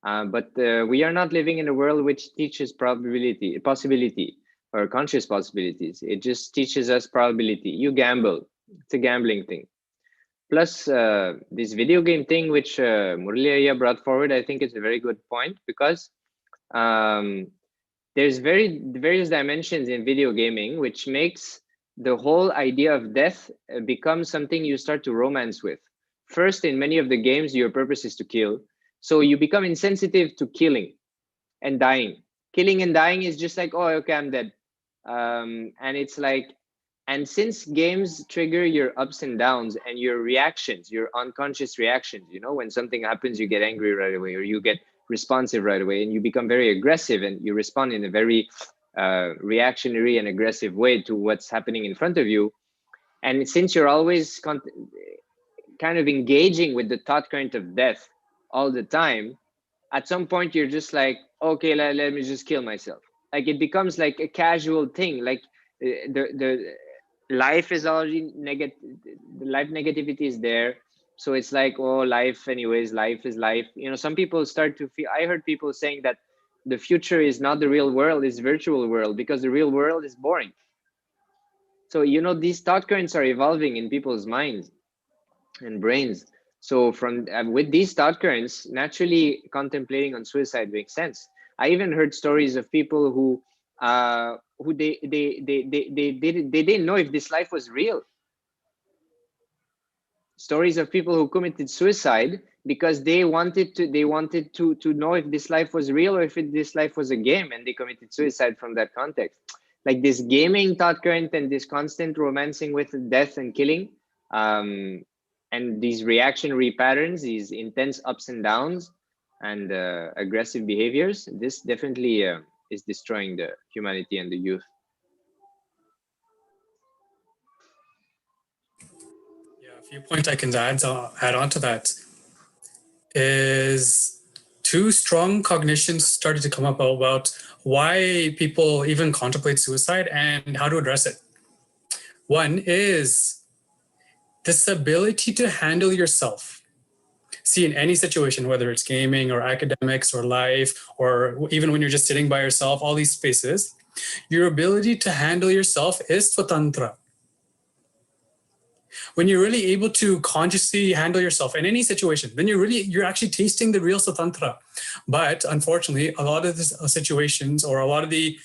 But we are not living in a world which teaches possibility, or conscious possibilities. It just teaches us probability. You gamble. It's a gambling thing. Plus, this video game thing, which Murali brought forward, I think it's a very good point, because there's various dimensions in video gaming, which makes the whole idea of death become something you start to romance with. First, in many of the games, your purpose is to kill. So you become insensitive to killing and dying. Killing and dying is just like, oh, okay, I'm dead. And it's like, and since games trigger your ups and downs and your reactions, your unconscious reactions, you know, when something happens, you get angry right away, or you get responsive right away, and you become very aggressive, and you respond in a very reactionary and aggressive way to what's happening in front of you. And since you're always kind of engaging with the thought current of death all the time, at some point you're just like, okay, let me just kill myself. Like, it becomes like a casual thing. Like the life is already negative, the life negativity is there. So it's like, oh, life anyways, life is life. You know, some people start to feel, I heard people saying that the future is not the real world, it's virtual world, because the real world is boring. So, you know, these thought currents are evolving in people's minds and brains. So from with these thought currents, naturally contemplating on suicide makes sense. I even heard stories of people who they didn't know if this life was real. Stories of people who committed suicide because they wanted to know if this life was real, or if this life was a game, and they committed suicide from that context. Like this gaming thought current and this constant romancing with death and killing, and these reactionary patterns, these intense ups and downs, and aggressive behaviors, this definitely is destroying the humanity and the youth. Yeah, a few points I can add on to that is two strong cognitions started to come up about why people even contemplate suicide and how to address it. One is this ability to handle yourself. See, in any situation, whether it's gaming or academics or life, or even when you're just sitting by yourself, all these spaces, your ability to handle yourself is swatantra. When you're really able to consciously handle yourself in any situation, then you're actually tasting the real swatantra. But unfortunately, a lot of the situations, or a lot of the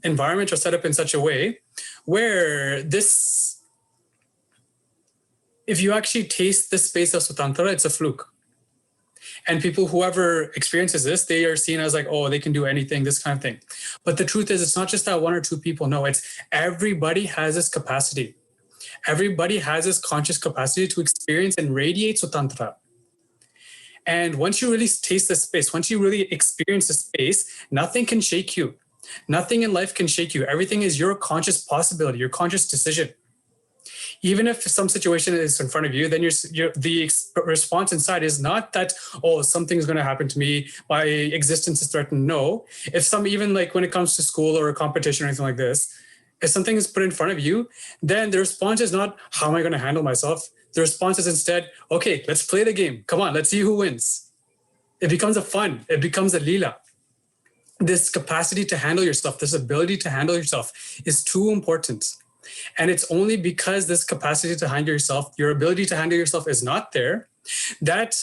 environments are set up in such a way where this, if you actually taste the space of swatantra, it's a fluke. And people, whoever experiences this, they are seen as like, oh, they can do anything, this kind of thing. But the truth is, it's not just that one or two people. No, it's everybody has this capacity. Everybody has this conscious capacity to experience and radiate Swatantra. And once you really taste the space, once you really experience the space, nothing can shake you. Nothing in life can shake you. Everything is your conscious possibility, your conscious decision. Even if some situation is in front of you, then the response inside is not that, oh, something's going to happen to me, my existence is threatened. No. If even like when it comes to school or a competition or anything like this, if something is put in front of you, then the response is not, how am I going to handle myself? The response is instead, okay, let's play the game. Come on, let's see who wins. It becomes a fun. It becomes a leela. This capacity to handle yourself, this ability to handle yourself is too important. And it's only because this capacity to handle yourself, your ability to handle yourself is not there, that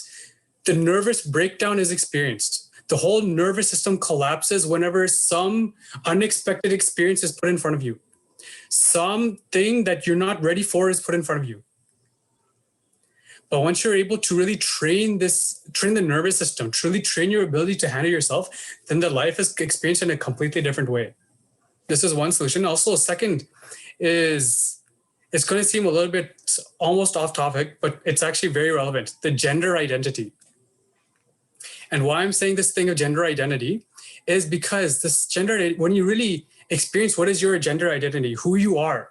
the nervous breakdown is experienced. The whole nervous system collapses whenever some unexpected experience is put in front of you. Something that you're not ready for is put in front of you. But once you're able to really train the nervous system, truly train your ability to handle yourself, then the life is experienced in a completely different way. This is one solution. Also, a second is, it's going to seem a little bit almost off topic, but it's actually very relevant. The gender identity. And why I'm saying this thing of gender identity is because this gender, when you really experience what is your gender identity, who you are,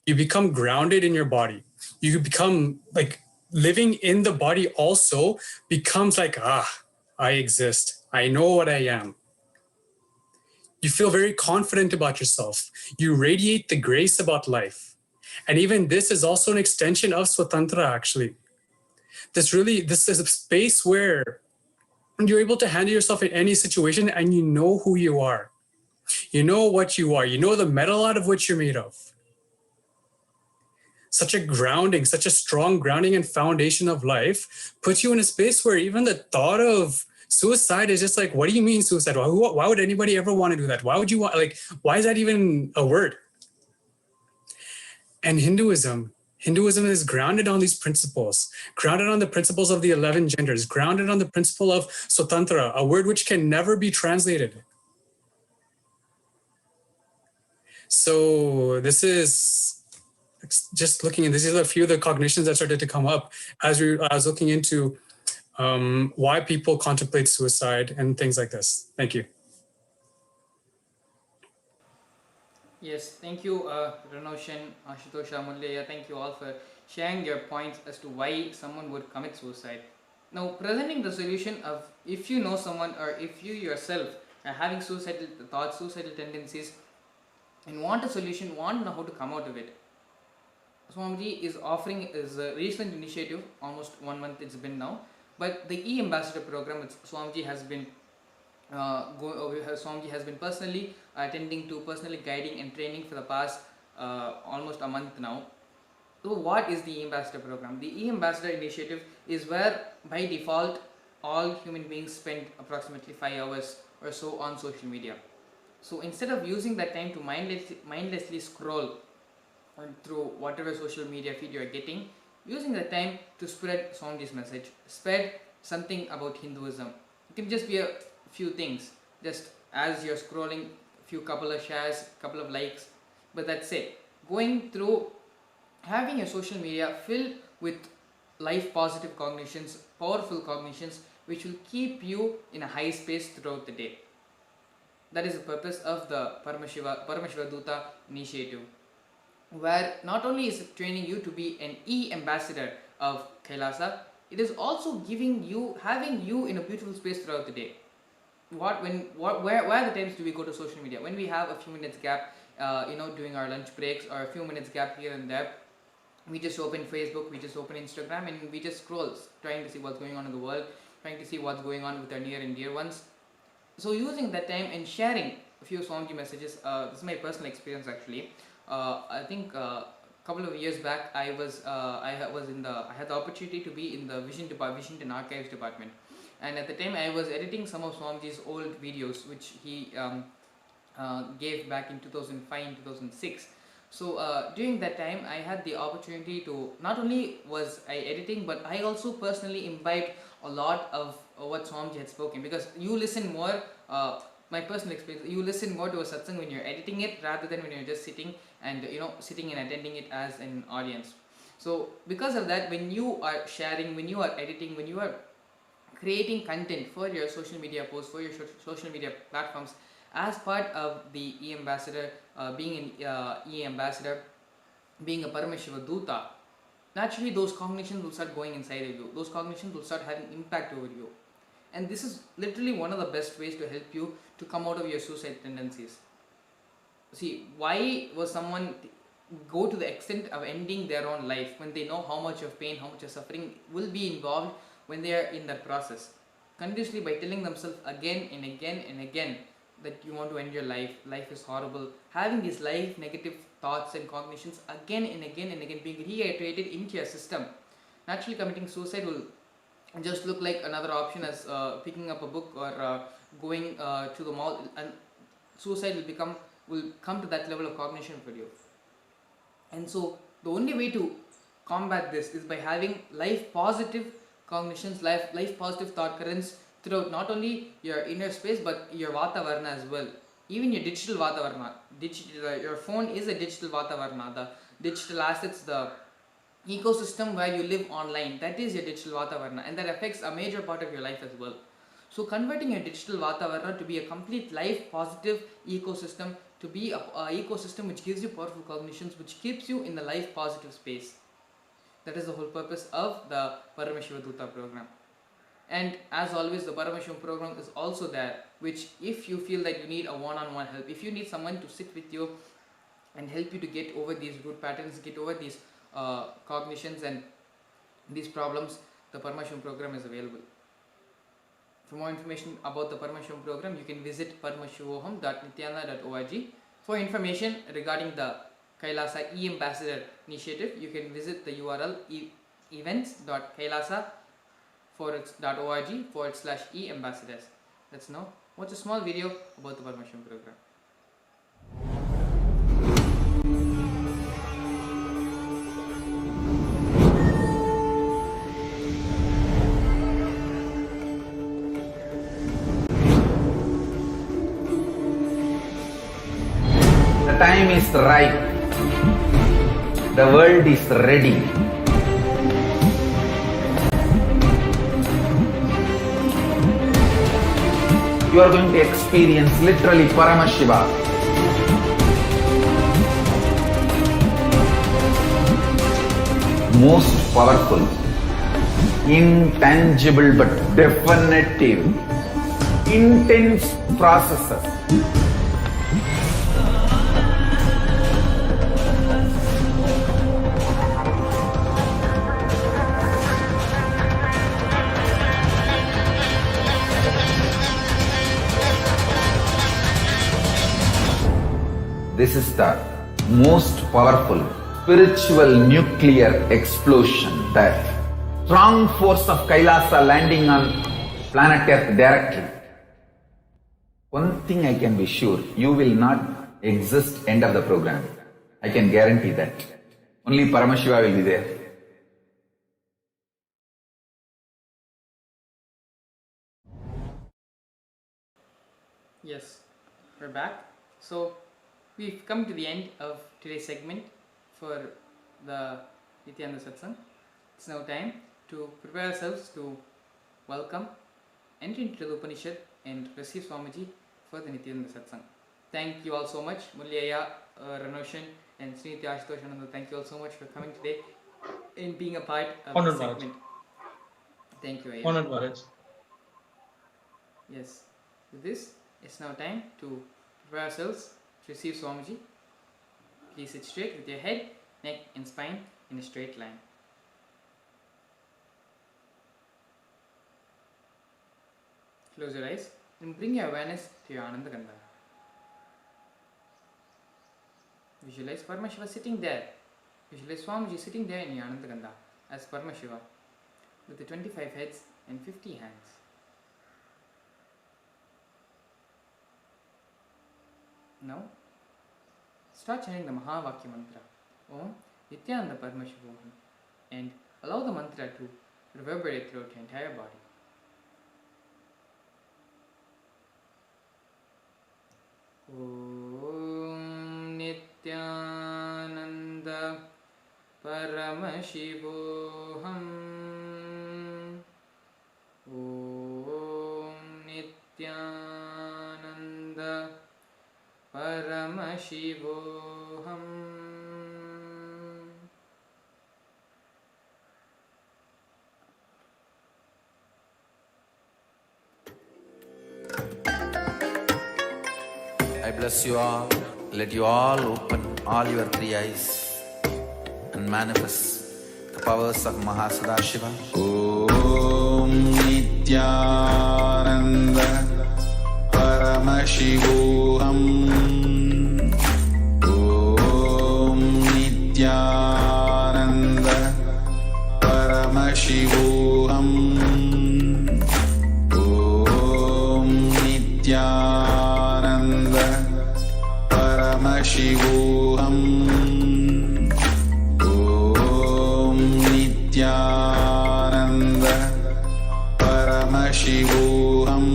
you become grounded in your body. You become like living in the body also becomes like, I exist. I know what I am. You feel very confident about yourself. You radiate the grace about life. And even this is also an extension of Swatantra, actually. This is a space where you're able to handle yourself in any situation and you know who you are. You know what you are. You know the metal out of which you're made of. Such a grounding, such a strong grounding and foundation of life puts you in a space where even the thought of suicide is just like, what do you mean suicide? Why would anybody ever want to do that? Why would you want, like, why is that even a word? And Hinduism is grounded on these principles, grounded on the principles of the 11 genders, grounded on the principle of Swatantra, a word which can never be translated. So this is just looking, and these are a few of the cognitions that started to come up as I was looking into why people contemplate suicide and things like this. Thank you. Yes, thank you, Renoshan, Ashutosh, Amulya. Thank you all for sharing your points as to why someone would commit suicide. Now, presenting the solution of if you know someone or if you yourself are having suicidal thoughts, suicidal tendencies, and want a solution, want to know how to come out of it. Swamiji is offering is a recent initiative, almost 1 month it's been now, but the e-ambassador program which Swamiji has been Swamiji has been personally attending to, personally guiding and training for the past almost a month now. So what is the e-ambassador program? The e-ambassador initiative is where by default all human beings spend approximately 5 hours or so on social media. So instead of using that time to mindlessly scroll through whatever social media feed you are getting, using the time to spread Swamiji's message, spread something about Hinduism. It can just be a few things, just as you're scrolling, few couple of shares, couple of likes, but that's it. Going through, having your social media filled with life positive cognitions, powerful cognitions, which will keep you in a high space throughout the day. That is the purpose of the Paramashiva Duta initiative, where not only is it training you to be an e-ambassador of Kailasa, it is also having you in a beautiful space throughout the day. Where the times do we go to social media? When we have a few minutes gap, during our lunch breaks, or a few minutes gap here and there, we just open Facebook, we just open Instagram, and we just scroll, trying to see what's going on in the world, trying to see what's going on with our near and dear ones. So using that time and sharing a few Swamiji messages, this is my personal experience actually. I think a couple of years back, I had the opportunity to be in the Vision and Archives department, and at the time I was editing some of Swamiji's old videos, which he gave back in 2005 and 2006. So during that time, I had the opportunity to, not only was I editing, but I also personally imbibed a lot of what Swamiji had spoken, because you listen more, my personal experience, you listen more to a satsang when you're editing it rather than when you're just sitting and attending it as an audience. So because of that, when you are sharing, when you are editing, when you are creating content for your social media posts, for your social media platforms, as part of the e-ambassador, being an e-ambassador, being a Paramashiva Duta, naturally those cognitions will start going inside of you. Those cognitions will start having impact over you. And this is literally one of the best ways to help you to come out of your suicide tendencies. See, why was someone go to the extent of ending their own life when they know how much of pain, how much of suffering will be involved when they are in that process? Continuously by telling themselves again and again and again that you want to end your life, life is horrible, having these life negative thoughts and cognitions again and again and again being reiterated into your system, naturally committing suicide will just look like another option as picking up a book or going to the mall, and suicide will come to that level of cognition for you. And so the only way to combat this is by having life positive cognitions, life positive thought currents throughout not only your inner space but your Vatavarna as well. Even your digital Vatavarna. Your phone is a digital Vatavarna. The digital assets, the ecosystem where you live online, that is your digital Vatavarna, and that affects a major part of your life as well. So converting a digital Vatavarana to be a complete life positive ecosystem, to be a ecosystem which gives you powerful cognitions, which keeps you in the life positive space. That is the whole purpose of the Paramashiva Duta program. And as always, the Paramashivam program is also there, which if you feel that you need a one-on-one help, if you need someone to sit with you and help you to get over these root patterns, get over these cognitions and these problems, the Paramashivam program is available. For more information about the Paramashivam program, you can visit paramashivoham.nithyananda.org. For information regarding the Kailasa e-ambassador initiative, you can visit the URL events.kailasa.org/e-ambassadors. Let's now watch a small video about the Paramashivam program. The time is right. The world is ready. You are going to experience literally Paramashiva. Most powerful, intangible but definitive, intense processes. This is the most powerful spiritual nuclear explosion, the strong force of Kailasa landing on planet Earth directly. One thing I can be sure, you will not exist end of the program. I can guarantee that. Only Paramashiva will be there. Yes, we're back. So we've come to the end of today's segment for the Nithyananda Satsang. It's now time to prepare ourselves to welcome, enter into the Upanishad and receive Swamiji for the Nithyananda Satsang. Thank you all so much, Mulyaya, Ranoshan and Srinitya Ashtoshananda. Thank you all so much for coming today and being a part of this segment. Thank you, Ayya. Honored Maharaj. Yes, with this, it's now time to prepare ourselves to receive Swamiji. Please sit straight with your head, neck and spine in a straight line. Close your eyes and bring your awareness to your Ananda Gandha. Visualize Paramashiva sitting there. Visualize Swamiji sitting there in your Ananda Gandha as Paramashiva with the 25 heads and 50 hands. Now, start chanting the Mahavakya mantra, Om Nithyananda Paramashivoham, and allow the mantra to reverberate throughout your entire body. Om Nithyananda Paramashivoham. Om Nithyananda Paramashivoham. I bless you all. Let you all open all your three eyes and manifest the powers of Mahasadashiva. Om Nithyananda Paramashivoham. Om Nithyananda Paramashivoham. Om Nithyananda Paramashivoham. Om Nithyananda Paramashivoham.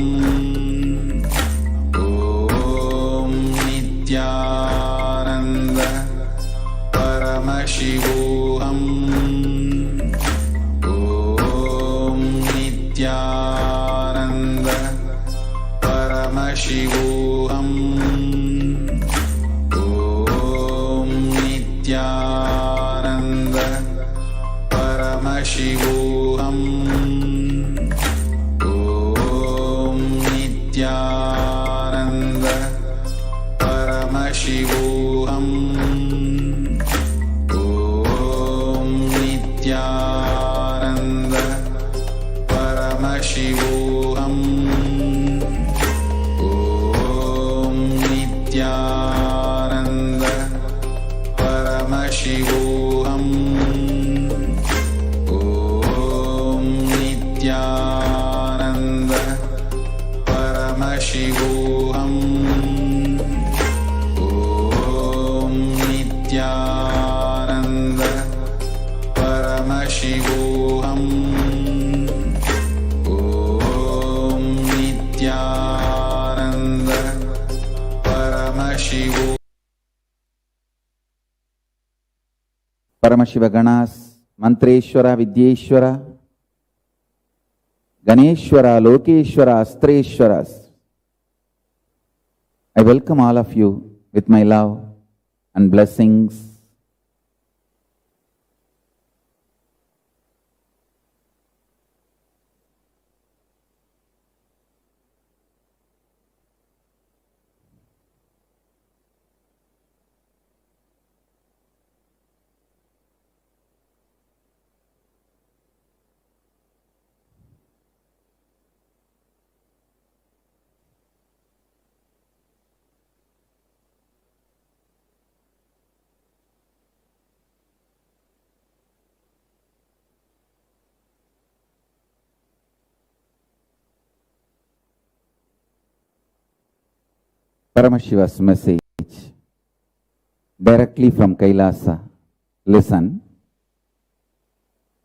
Om Nithyananda Paramashivoham. Om Nithyananda Paramashivoham. Om Nithyananda Paramashivoham. Om Nithyananda Paramashivoham. Om Nithyananda Paramashivoham. Om Nithyananda Paramashivoham. Om Nithyananda Paramashivoham. Om Nithyananda Paramashivoham. Om Nithyananda Paramashivoham. Paramashiva Ganas, Mantreshwara, Vidyeshwara, Ganeshwara, Lokeshwara, Astreshwaras. I welcome all of you with my love and blessings. Paramashiva's message directly from Kailasa. Listen.